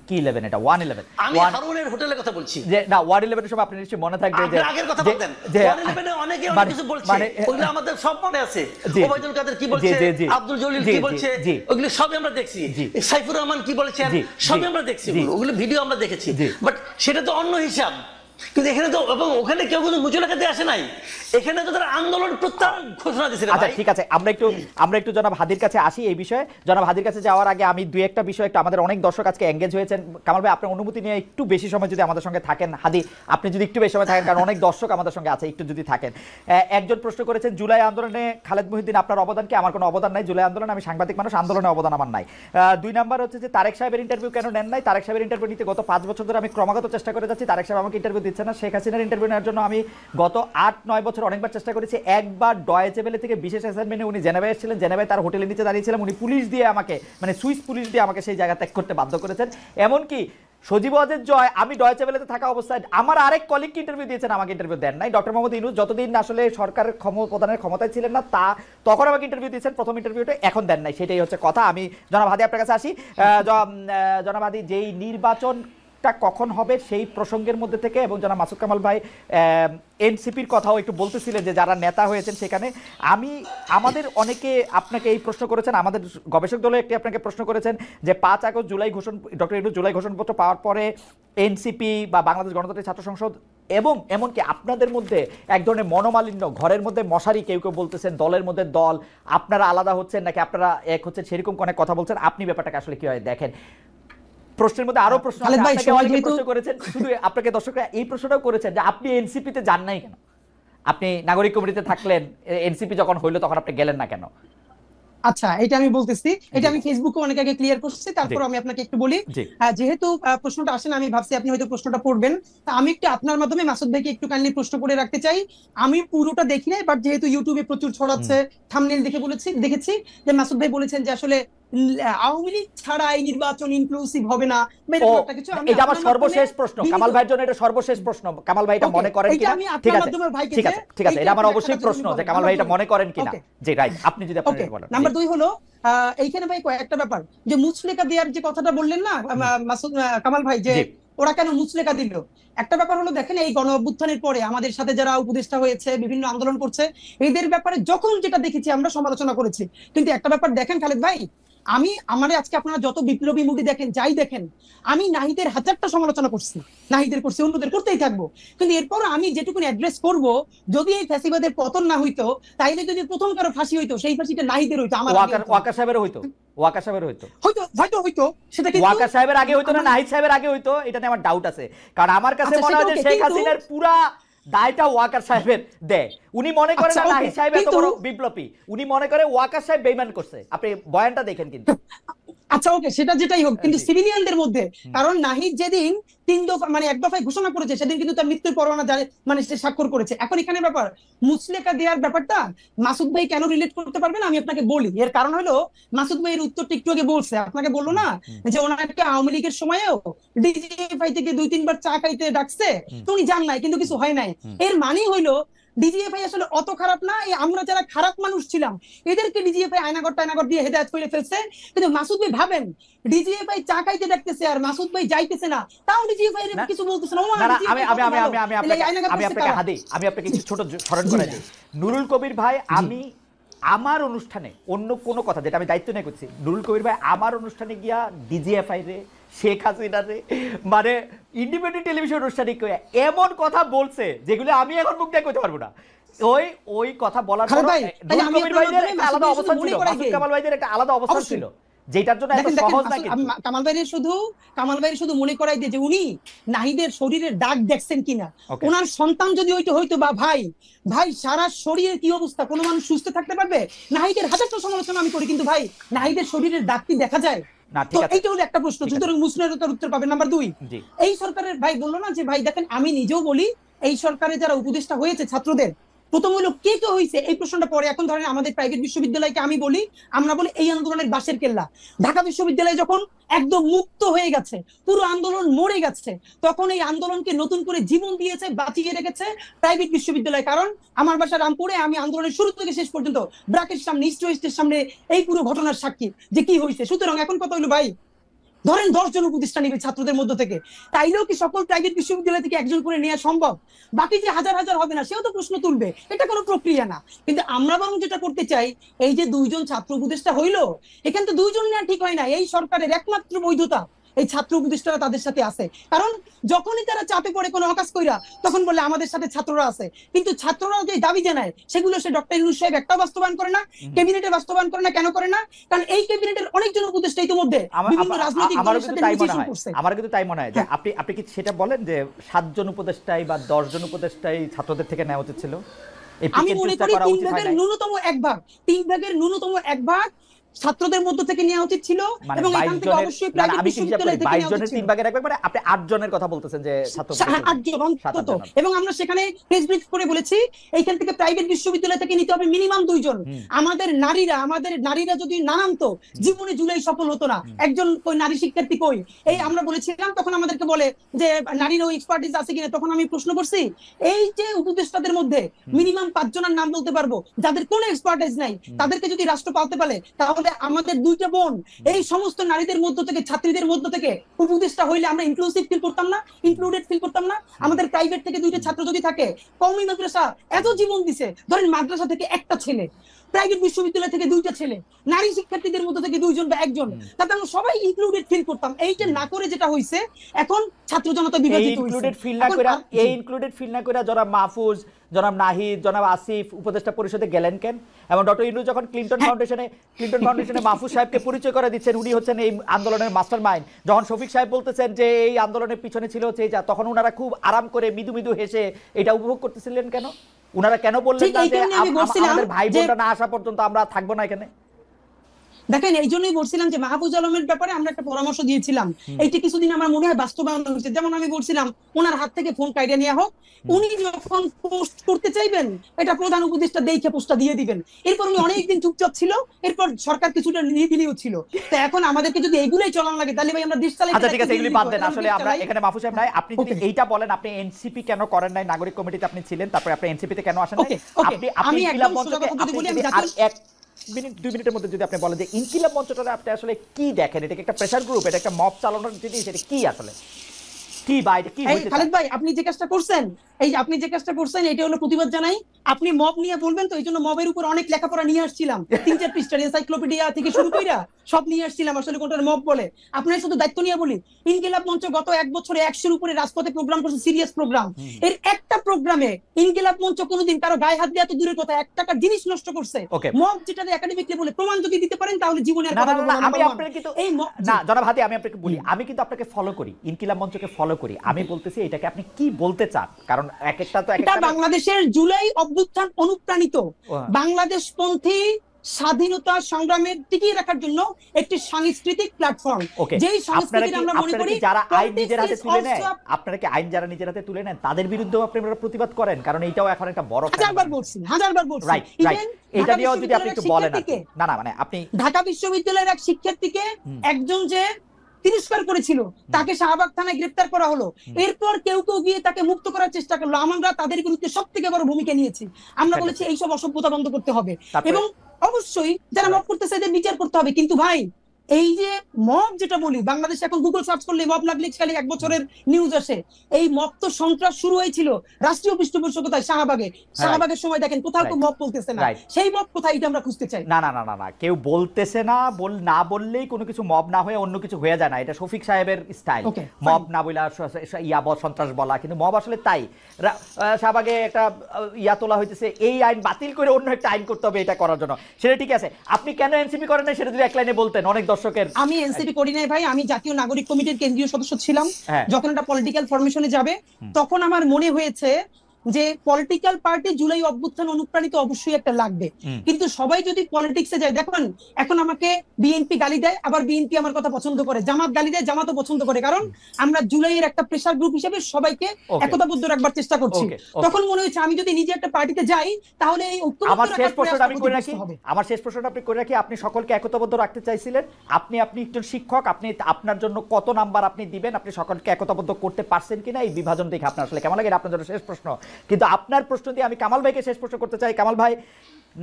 কি 11 এটা 111 আমি হারুনের হোটেলের কথা বলছি, যে না 111 এর সময় আপনার নিশ্চয়ই মনে থাকবে যে আগের কথা বলতেন 111 এ অনেকে অনেক কিছু বলছে, ওগুলো আমাদের সব মনে আছে। ওবায়দুল কাদের কি বলছে, আব্দুল জলিল কি বলছে, ওগুলো সবই আমরা দেখছি। সাইফুর রহমান কি বলেছে সবই আমরা দেখছি, ওগুলো ভিডিও আমরা দেখেছি। বাট সেটা তো অন্য হিসাব। কিন্তু এখানে তো এবং ওখানে কেউ কিন্তু মুচলেকা দিয়ে আসে নাই, এখানে তো তারা আন্দোলন প্রত্যাহার ঘোষণা দিয়েছে। আচ্ছা ঠিক আছে, আমরা একটু জনাব হাদির কাছে আসি। এই বিষয়ে জনাব হাদির কাছে যাওয়ার আগে আমি দুই একটা বিষয়, একটু আমাদের অনেক দর্শক আজকে এঙ্গেজ হয়েছেন। কামাল ভাই আপনার অনুমতি নিয়ে একটু বেশি সময় যদি আমাদের সঙ্গে থাকেন, হাদি আপনি যদি একটু বেশি সময় থাকেন, কারণ অনেক দর্শক আমাদের সঙ্গে আছে, একটু যদি থাকেন। একজন প্রশ্ন করেছেন জুলাই আন্দোলনে খালেদ মহিউদ্দিন আপনার অবদান কি? আমার কোনো অবদান নাই জুলাই আন্দোলনে, আমি সাংবাদিক মানুষ, আন্দোলনে অবদান আমার নাই। 2 নাম্বার হচ্ছে যে তারেক সাহেবের ইন্টারভিউ কেন নেন নাই? তারেক সাহেবের ইন্টারভিউ নিতে গত 5 বছর ধরে আমি ক্রমাগত চেষ্টা করে যাচ্ছি, তারেক সাহেব আমাকে ইন্টারভিউ দিচ্ছে না। শেখ হাসিনার ইন্টারভিউ নেওয়ার জন্য আমি গত 8-9 বছর অনেকবার চেষ্টা করেছি। একবার ডয়েচে ভেলে থেকে বিশেষ অ্যাসাইনমেন্টে উনি জেনেভায় এসেছিলেন, জেনেভায় তার হোটেলের নিচে দাঁড়িয়েছিলাম, উনি পুলিশ দিয়ে আমাকে, মানে সুইস পুলিশ দিয়ে আমাকে সেই জায়গা ত্যাগ করতে বাধ্য করেছেন। এমনকি সজীব ওয়াজেদ জয় আমি ডয়েচে ভেলেতে থাকা অবস্থায় আমার আরেক কলিগকে ইন্টারভিউ দিয়েছেন, আমাকে ইন্টারভিউ দেন নাই। ডক্টর মোহাম্মদ ইউনূস যতদিন আসলে সরকারের প্রধানের ক্ষমতায় ছিলেন না তখন আমাকে ইন্টারভিউ দিয়েছেন, প্রথম ইন্টারভিউটা, এখন দেন নাই। সেটাই হচ্ছে কথা। আমি জনাব হাদি আপনার কাছে আসি। জনাব হাদি, যেই নির্বাচনটা কখন হবে সেই প্রসঙ্গের মধ্যে থেকে, এবং জনাব মাসুদ কামাল ভাই এনসিপির কথাও একটু বলতেছিলেন যে যারা নেতা হয়েছেন সেখানে, আমাদের অনেকে আপনাকে এই প্রশ্ন করেছেন, আমাদের গবেষক দলে একটি আপনাকে প্রশ্ন করেছেন যে 5 আগস্ট ডক্টর ইউনূস জুলাই ঘোষণাপত্র পাওয়ার পরে এনসিপি বা বাংলাদেশ গণতান্ত্রিক ছাত্র সংসদ এবং এমনকি আপনাদের মধ্যে এক ধরনের মনোমালিন্য, ঘরের মধ্যে মশারি, কেউ কেউ বলতেছেন দলের মধ্যে দল, আপনারা আলাদা হচ্ছেন নাকি আপনারা এক হচ্ছেন, সেরকম অনেক কথা বলছেন। আপনি ব্যাপারটাকে আসলে কিভাবে দেখেন? প্রশ্নের মধ্যে আরো প্রশ্ন করেছেন, শুধু আপনাকে দর্শকরা এই প্রশ্নটাও করেছেন যে আপনি এনসিপিতে যান নাই কেন? আপনি নাগরিক কমিটিতে থাকলেন, এনসিপি যখন হইলো তখন আপনি গেলেন না কেন? আচ্ছা, এটা আমি বলতেছি, এটা আমি ফেসবুকে অনেক আগে ক্লিয়ার করছি, তারপর আমি আপনাকে একটু বলি। যেহেতু প্রশ্নটা আসেন, আমি ভাবছি আপনি হয়তো প্রশ্নটা পড়বেন, আমি একটু আপনার মাধ্যমে মাসুদ ভাইকে একটু কাইন্ডলি প্রশ্ন করে রাখতে চাই। আমি পুরোটা দেখি নাই, বাট যেহেতু ইউটিউবে প্রচুর ছড়াচ্ছে, থাম্বনেল দেখে দেখেছি যে মাসুদ ভাই বলেছেন যে আসলে আওয়ামী লীগ ছাড়া এই নির্বাচন ইনক্লুসিভ হবে না। এটা আমার সর্বশেষ প্রশ্ন কামাল ভাইয়ের জন্য, এটা সর্বশেষ প্রশ্ন। কামাল ভাই এটা মনে করেন কিনা? ঠিক আছে ঠিক আছে, এটা আমার অবশ্যই প্রশ্ন যে কামাল ভাই এটা মনে করেন কিনা। জি রাইট, আপনি যদি আপনার বলেন। নাম্বার 2 হলো এইখানে ভাই কয়েকটা ব্যাপার, যে মুচলেকা দেওয়ার যে কথাটা বললেন না মাসুদ কামাল ভাই, যে ওরা কেন মুচলেকা দিল। একটা ব্যাপার হলো, দেখেন এই গণ অভ্যুত্থানের পরে আমাদের সাথে যারা উপদেষ্টা হয়েছে, বিভিন্ন আন্দোলন করছে, এদের ব্যাপারে যখন যেটা দেখেছি আমরা সমালোচনা করেছি। কিন্তু একটা ব্যাপার দেখেন খালেদ ভাই, আমারে আজকে আপনারা যত বিপ্লবী মুভি দেখেন, যাই দেখেন, আমি নাহিদের 1000টা সমালোচনা করছি, নাহিদের করছি, অন্যদের করতেই থাকবো। কিন্তু এরপর আমি যেটুকুন অ্যাড্রেস করব, যদি এই ফ্যাসিবাদের পতন না হইতো, তাইলে যদি প্রথম কারো ফাঁসি হইতো, সেই ফাঁসিটা নাহিদের হইতো, আমার ওয়াকার সাহেবের হইতো, ওয়াকার সাহেবের হইতো, হয়তো সেটা কি ওয়াকার সাহেবের আগে হইতো না নাহিদ সাহেবের আগে হইতো? এটাতে আমার ডাউট আছে, কারণ আমার কাছে মনে হয় যে শেখ হাসিনার পুরা দায়টা ওয়াকার সাহেবের দেয়। উনি মনে করেন না নাহিদ সাহেব এত বড় বিপ্লবী, উনি মনে করে ওয়াকার সাহেব বেঈমান করছে। আপনি বয়ানটা দেখেন কিন্তু। আচ্ছা ওকে, সেটা যেটাই হোক, কিন্তু সিভিলিয়ানদের মধ্যে, কারণ নাহিদ যেদিন 3 দফা মানে 1 দফায় ঘোষণা করেছে, সেদিন কিন্তু তার মৃত্যুর পরোয়ানা মানে সে স্বাক্ষর করেছে। এখন এখানে ব্যাপার মুচলেকা দেওয়ার ব্যাপারটা মাসুদ ভাই কেন রিলেট করতে পারবেন আমি আপনাকে বলি। এর কারণ হলো, মাসুদ ভাই এর উত্তরটা একটু আগে বলছে, আপনাকে বললো না যে ওনাকে আওয়ামী লীগের সময়েও ডিজিএফআই থেকে 2-3 বার চা খাইতে ডাকছে, তো উনি যান নাই, কিন্তু কিছু হয় নাই। এর মানে হইলো ডিজিএফআই আসলে অত খারাপ না, এই আমরা যারা খারাপ মানুষ ছিলাম এদেরকে ডিজিএফআই আয়নাগর দিয়ে হেদায়েত করে ফেলছে। কিন্তু মাসুদ ভাই ভাবেন, ডিজিএফআই চা খাইতে ডাকতেছে আর মাসুদ ভাই যাইতেছে না, তাও ডিজিএফআই এর কিছু বলতেছে না। আমি আপনাকে কিছু ছোট স্মরণ করে দিই। নুরুল কবির ভাই, আমি আমার অনুষ্ঠানে অন্য কোনো কথা যেটা আমি দায়িত্ব নিয়ে করছি, নুরুল কবির ভাই আমার অনুষ্ঠানে গিয়া ডিজিএফআই রে, শেখ হাসিনা রে, মানে ইন্ডিপেন্ডেন্ট টেলিভিশন অনুষ্ঠানে এমন কথা বলছে যেগুলো আমি এখন মুখ দিয়ে করতে পারবো না। ওই ওই কথা বলার পর খালেদ ভাই, তাহলে আমি কবির ভাইদের আপনাদের একটা আলাদা মাসুদ অবস্থান মনে ছিল, করাই মাসুদ দেই। কামাল ভাইদের একটা আলাদা অবস্থান অবশ্যই। ছিল, যেটার জন্য এত দেখেন সহজ না দেখেন কিন্তু। কামাল ভাইয়ের শুধু মনে করাই দিয়ে যে উনি নাহিদের শরীরের দাগ দেখছেন কিনা, Okay. ওনার সন্তান যদি ওইটা হইতো বা ভাই সারা শরীরের কি অবস্থা, কোনো মানুষ সুস্থ থাকতে পারবে? নাহিদের হাজারটা সমালোচনা আমি করি, কিন্তু ভাই নাহিদের শরীরের দাগ কি দেখা যায়? না, তো ঠিক আছে। এইটা হলো একটা প্রশ্ন, ঠিক আছে। সুতরাং মুসলিমের উত্তর পাবেন। নাম্বার 2, জি। এই সরকারের ভাই বললো না যে ভাই দেখেন আমি নিজেও বলি এই সরকারে যারা উপদেষ্টা হয়েছে ছাত্রদের, প্রথম হলো কে কে হয়েছে এই প্রশ্নটা পরে। এখন ধরেন আমাদের প্রাইভেট বিশ্ববিদ্যালয়কে আমি বলি, আমরা বলি এই আন্দোলনের বাঁশের কেল্লা। ঢাকা বিশ্ববিদ্যালয় যখন একদম মুক্ত হয়ে গেছে, পুরো আন্দোলন মরে গেছে, তখন এই আন্দোলনকে নতুন করে জীবন দিয়েছে, বাঁচিয়ে রেখেছে প্রাইভেট বিশ্ববিদ্যালয়। কারণ আমার বাসা রামপুরে, আমি আন্দোলনের শুরু থেকে শেষ পর্যন্ত ব্র্যাকের সামনে, ইস্ট ওয়েস্টের সামনে এই পুরো ঘটনার সাক্ষী যে কি হয়েছে। সুতরাং এখন কথা হলো ভাই, ধরেন 10 জন উপদেষ্টা নিবে ছাত্রদের মধ্য থেকে, তাইলেও কি সকল প্রাইভেট বিশ্ববিদ্যালয় থেকে একজন করে নেওয়া সম্ভব? বাকি যে হাজার হাজার হবে না, সেও তো প্রশ্ন তুলবে, এটা কোনো প্রক্রিয়া না। কিন্তু আমরা বরং যেটা করতে চাই, এই যে 2 জন ছাত্র উপদেষ্টা হইলো, এখানে তো 2 জন নেওয়া ঠিক হয় না। এই সরকারের একমাত্র বৈধতা এই ছাত্র উপদেষ্টারা তাদের সাথে আছে। কারণ যখনই তারা চাপে পড়ে কোনো অকাজ কইরা, তখন বলে আমাদের সাথে ছাত্ররা আছে। কিন্তু ছাত্ররা যে দাবি জানায়, সেগুলো সে ডক্টর ইউনূস সাহেব একটাও বাস্তবায়ন করে না, ক্যাবিনেটে বাস্তবায়ন করে না। কেন করে না? কারণ এই ক্যাবিনেটের অনেকজন উপদেষ্টা ইতিমধ্যে বিভিন্ন রাজনৈতিক দলের সাথে নেগোসিয়েশন করছে। আমার কিন্তু তাই মনে হয় যে আপনি কি সেটা বলেন যে 7 জন উপদেষ্টাই বা 10 জন উপদেষ্টাই ছাত্রদের থেকে নেওয়া উচিত ছিল? আমি মনে করি 3 ভাগের ন্যূনতম 1 ভাগ, 3 ভাগের ন্যূনতম 1 ভাগ ছাত্রদের মধ্য থেকে নেওয়া উচিত ছিল, এবং এখান থেকে অবশ্যই প্রাইভেট বিশ্ববিদ্যালয় থেকে নেওয়া উচিত ছিল। 3 ভাগের 1 ভাগ মানে আপনি 8 জনের কথা বলতেছেন যে ছাত্র 8 জন অন্তত। এবং আমরা সেখানে প্রেস ব্রিফ করে বলেছি এইখান থেকে প্রাইভেট বিশ্ববিদ্যালয় থেকে নিতে হবে মিনিমাম 2 জন। আমাদের নারীরা যদি না নামতো, জীবনে জুলাই সফল হতো না। একজন কই নারী শিক্ষার্থী কই? এই আমরা বলেছিলাম, তখন আমাদেরকে বলে যে নারীর ওই এক্সপার্টিস আছে কিনা। তখন আমি প্রশ্ন করছি, এই যে উপদেষ্টাদের মধ্যে মিনিমাম 5 জনের নাম বলতে পারবো যাদের কোনো এক্সপার্টিস নাই, তাদেরকে যদি রাষ্ট্র পালতে পারে, তাহলে আমাদের 2টা বোন এই সমস্ত নারীদের মধ্য থেকে, ছাত্রীদের মধ্য থেকে উপদেষ্টা হইলে আমরা ইনক্লুসিভ ফিল করতাম না, ইনক্লুডেড ফিল করতাম না? আমাদের প্রাইভেট থেকে 2টা ছাত্র যদি থাকে, কওমি মাদ্রাসা এত জীবন দিছে, ধরেন মাদ্রাসা থেকে একটা ছেলে, প্রাইভেট বিশ্ববিদ্যালয় থেকে 2টা ছেলে, নারী শিক্ষার্থীদের মধ্যে থেকে 2 জন বা 1 জন, তাতে আমরা সবাই ইনক্লুডেড ফিল করতাম। এইটা না করে যেটা হইছে, এখন ছাত্র জনতা বিভাজিত হইছে। ইনক্লুডেড ফিল না করে জনাব মাহফুজ, জনাব নাহিদ, জনাব আসিফ উপদেষ্টা পরিষদে গেলেন কেন? এবং ডক্টর ইউনূস যখন ক্লিনটন ফাউন্ডেশনে মাহফুজ সাহেবকে পরিচয় করে দিচ্ছেন, উনি হচ্ছেন এই আন্দোলনের মাস্টারমাইন্ড। যখন শফিক সাহেব বলতেছেন যে এই আন্দোলনের পিছনে ছিল হচ্ছে এই, তখন ওনারা খুব আরাম করে মৃদু মৃদু হেসে এটা উপভোগ করতেছিলেন কেন? ওনারা কেন বললেন না যে আমাদের ভাই বোনটা না আসা পর্যন্ত আমরা থাকবো না এখানে? দেখেন, এই জন্যই বলছিলাম যে মাহফুজ আলমের ব্যাপারে আমরা একটা পরামর্শ দিয়েছিলাম। এইটা কিছুদিন আমার মনে হয় বাস্তবায়ন হয়েছে। যেমন আমি বলছিলাম ওনার হাত থেকে ফোন কাইডা নেওয়া হোক, উনি যখন পোস্ট করতে চাইবেন, এটা প্রধান উপদেষ্টা দেখে পোস্টটা দিয়ে দিবেন। এরপর উনি অনেকদিন চুপচাপ ছিল, এরপর সরকার কিছুটা নিরিবিলিও ছিল। তো এখন আমাদেরকে যদি এইগুলাই চলানো লাগে, তাহলে ভাই আমরা দেশ চালাই। আচ্ছা ঠিক আছে, এগুলি বাদ দেন। আসলে আমরা এখানে মাহফুজ সাহেব নাই, আপনি যদি এইটা বলেন, আপনি এনসিপি কেন করেন নাই? নাগরিক কমিটিতে আপনি ছিলেন, তারপরে আপনি এনসিপি তে কেন আসেন নাই? আমি একদম সোজা কথা যদি বলি, আমি এক মিনিট 2 মিনিটের মধ্যে যদি আপনি বলেন যে ইনকিলাব মঞ্চটা আপনি আসলে কি দেখেন? এটা কি একটা প্রেসার গ্রুপ, এটা একটা মব চালানোর জিনিস, এটা কি আসলে কি বাইরে কি হইতে? খালেদ ভাই, আপনি যে কাজটা করছেন, এটা হলো প্রতিবাদ জানাই। আপনি মব নিয়ে বলবেন তো, এই জন্য মবের উপর অনেক লেখাপড়া নিয়ে আসছিলাম, 3-4 পৃষ্ঠার এনসাইক্লোপিডিয়া থেকে শুরু কইরা সব নিয়ে আসছিলাম আসলে কোনটা মব বলে। আপনার শুধু দায়িত্ব নিয়ে বলি, ইনকিলাব মঞ্চ গত 1 বছরে 100-এর উপরে রাজপথে প্রোগ্রাম করছে, সিরিয়াস প্রোগ্রাম। এর একটা প্রোগ্রামে ইনকিলাব মঞ্চ কোনোদিন কারো গায়ে হাত দেওয়া তো দূরের কথা, 1 টাকার জিনিস নষ্ট করছে। মব যেটা একাডেমিকলি বলে প্রমাণ যদি দিতে পারেন, তাহলে জীবনে আর কথা বলবো না। আমি আপনাকে কিন্তু না জনাব হাতি, আমি আপনাকে বলি, আমি কিন্তু আপনাকে ফলো করি, ইনকিলাব মঞ্চকে ফলো করি। আমি বলতেছি এটাকে আপনি কি বলতে চান, কারণ এক একটা তো এটা বাংলাদেশের জুলাই অভ্যুত্থান অনুপ্রাণিত বাংলাদেশপন্থী স্বাধীনতা সংগ্রামের টিকিয়ে রাখার জন্য একটি সাংস্কৃতিক প্ল্যাটফর্ম। যেই সংস্কৃতি আমরা মনে করি যারা আইন নিজের হাতে তুলে নেয়, আপনারা কি আইন যারা নিজের হাতে তুলে নেন তাদের বিরুদ্ধেও আপনারা প্রতিবাদ করেন? কারণ এইটাও এখন একটা বড় হাজারবার বলছি। রাইট, এটা নিয়েও যদি আপনি একটু বলেন। না মানে আপনি ঢাকা বিশ্ববিদ্যালয়ের এক শিক্ষার্থীকে একজন যে তিরস্কার করেছিল, তাকে শাহবাগ থানায় গ্রেফতার করা হলো। এরপর কেউ গিয়ে তাকে মুক্ত করার চেষ্টা করলো। আমরা তাদের বিরুদ্ধে সবথেকে বড় ভূমিকা নিয়েছি। আমরা বলেছি এইসব অসভ্যতা বন্ধ করতে হবে, এবং অবশ্যই যারা মব করতেছে এদের বিচার করতে হবে। কিন্তু ভাই, এই যে মব যেটা বলি, বাংলাদেশে এখন গুগল সার্চ করলে মব লাগলে খালি 1 বছরের নিউজ আসে। এই মব তো সন্ত্রাস শুরু হয়েছিল রাষ্ট্রীয় পৃষ্ঠপোষকতায় শাহবাগের সময় দেখেন কোথাও তো মব বলতেছে না, সেই মব কোথায় এটা আমরা খুঁজতে চাই। না না না না না, কেউ বলতেছে না, না বললেই কোনো কিছু মব না হয়ে অন্য কিছু হয়ে যায় না, এটা শফিক সাহেবের স্টাইল। মব না বলা সন্ত্রাস বলা, কিন্তু মব আসলে তাই। শাহবাগে একটা তোলা হইতেছে, এই আইন বাতিল করে অন্য একটা আইন করতে হবে এটা করার জন্য, সেটা ঠিক আছে। আপনি কেন এনসিপি করেন না সেটা যদি এক লাইনে বলতেন, অনেক দর্শকের। আমি এনসিপি করি নাই ভাই, আমি জাতীয় নাগরিক কমিটির কেন্দ্রীয় সদস্য ছিলাম। যখন এটা পলিটিক্যাল ফরমেশনে যাবে তখন আমার মনে হয়েছে যে পলিটিক্যাল পার্টি জুলাই অভ্যুত্থান অনুপ্রাণিত অবশ্যই একটা লাগবে, কিন্তু সবাই যদি পলিটিক্সে যায়, দেখুন এখন আমাকে বিএনপি গালি দেয়, আবার বিএনপি আমার কথা পছন্দ করে, জামাত গালি দেয়, জামাতও পছন্দ করে, কারণ আমরা জুলাইয়ের একটা প্রেসার গ্রুপ হিসেবে সবাইকে একতাবদ্ধ রাখবার চেষ্টা করছি। তখন মনে হয়েছে আমি যদি নিজে একটা পার্টিতে যাই তাহলে এই আমার শেষ প্রশ্নটা আমি করে রাখি, আপনি করে রাখি, আপনি সকলকে একতাবদ্ধ রাখতে চাইছিলেন, আপনি একজন শিক্ষক, আপনি আপনার জন্য কত নাম্বার আপনি দিবেন, আপনি সকলকে একতাবদ্ধ করতে পারছেন কিনা এই বিভাজন দেখে আপনার আসলে কেমন লাগে, আপনার জন্য শেষ প্রশ্ন। কিন্তু আপনার প্রশ্ন দিয়ে আমি কামাল ভাইকে শেষ প্রশ্ন করতে চাই। কামাল ভাই,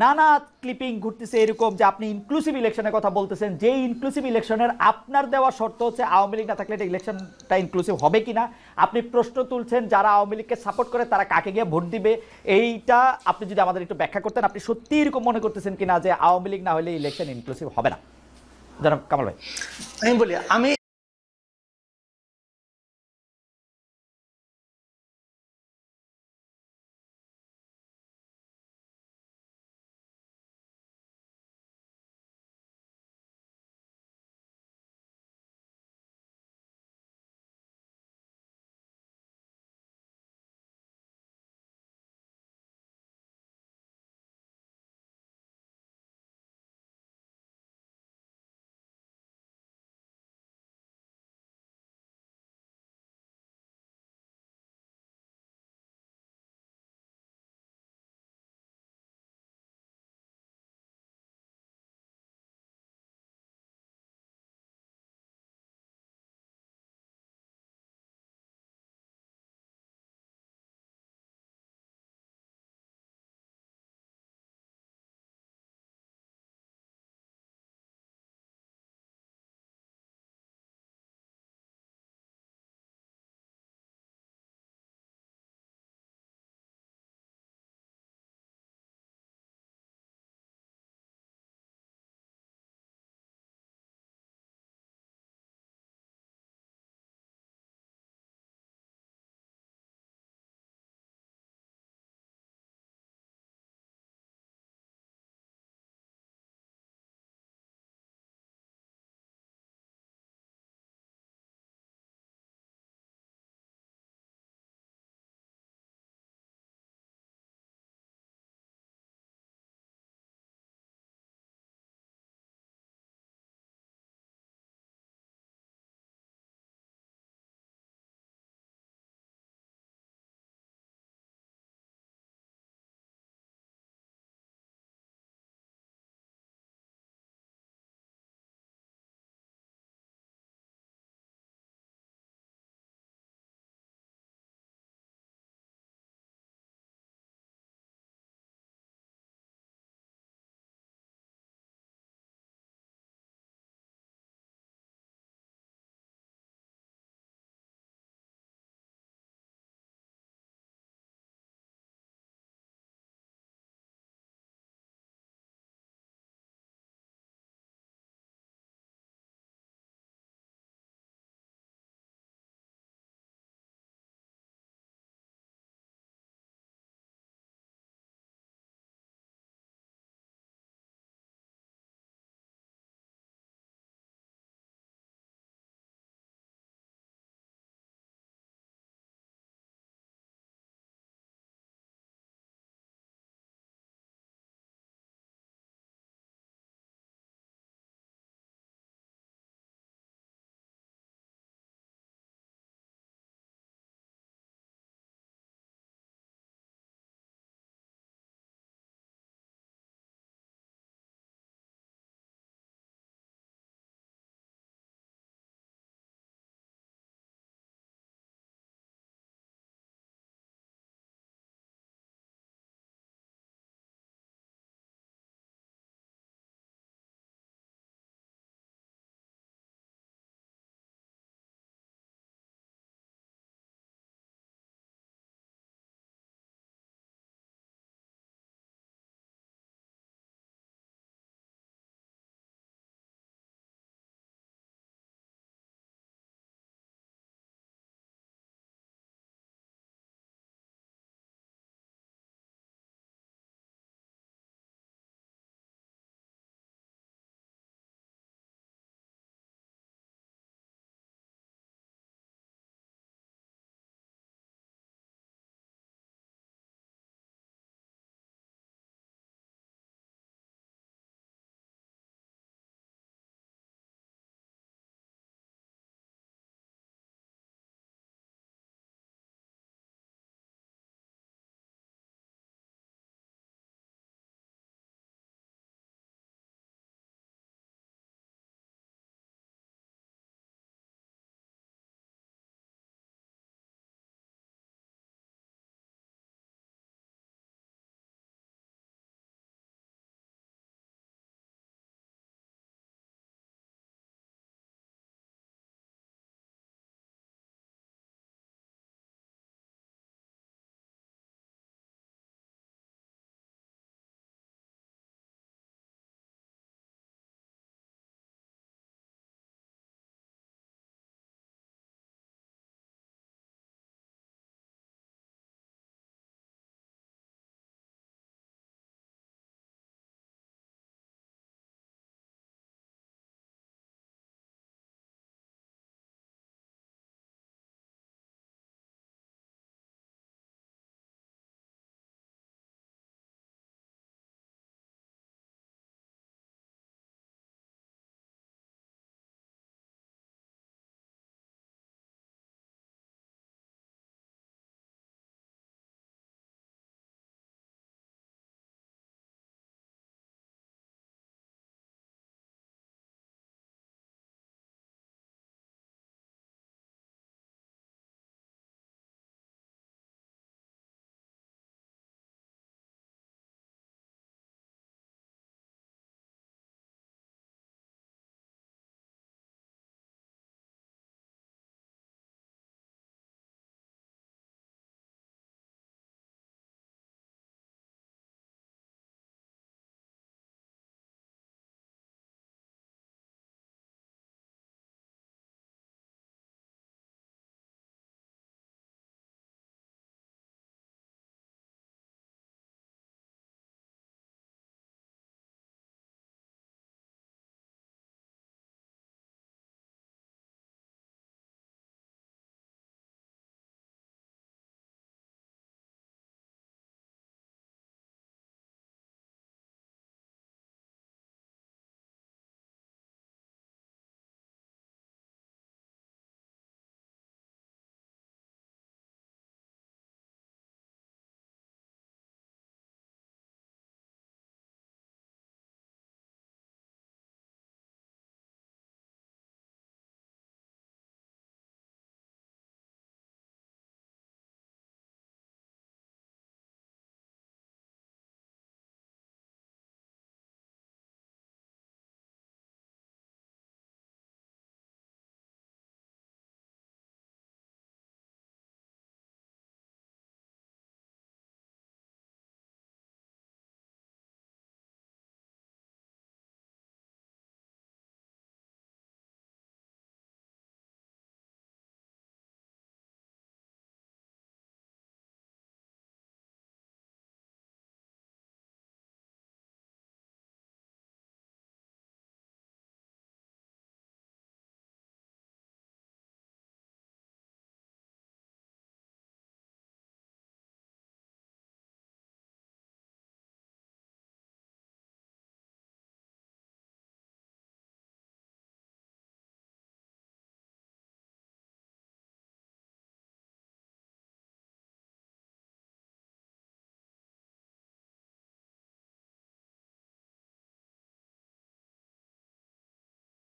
নানা ক্লিপিং ঘুরতেছে এরকম যে আপনি ইনক্লুসিভ ইলেকশনের কথা বলতেছেন, যে ইনক্লুসিভ ইলেকশনের আপনার দেওয়া শর্ত হচ্ছে আওয়ামী লীগ না থাকলে এটা ইলেকশনটা ইনক্লুসিভ হবে কিনা। আপনি প্রশ্ন তুলছেন যারা আওয়ামী লীগকে সাপোর্ট করে তারা কাকে গিয়ে ভোট দিবে, এইটা আপনি যদি আমাদের একটু ব্যাখ্যা করতেন, আপনি সত্যি এরকম মনে করতেছেন কিনা যে আওয়ামী লীগ না হলে ইলেকশন ইনক্লুসিভ হবে না? জনাব কামাল ভাই। আমি বলি, আমি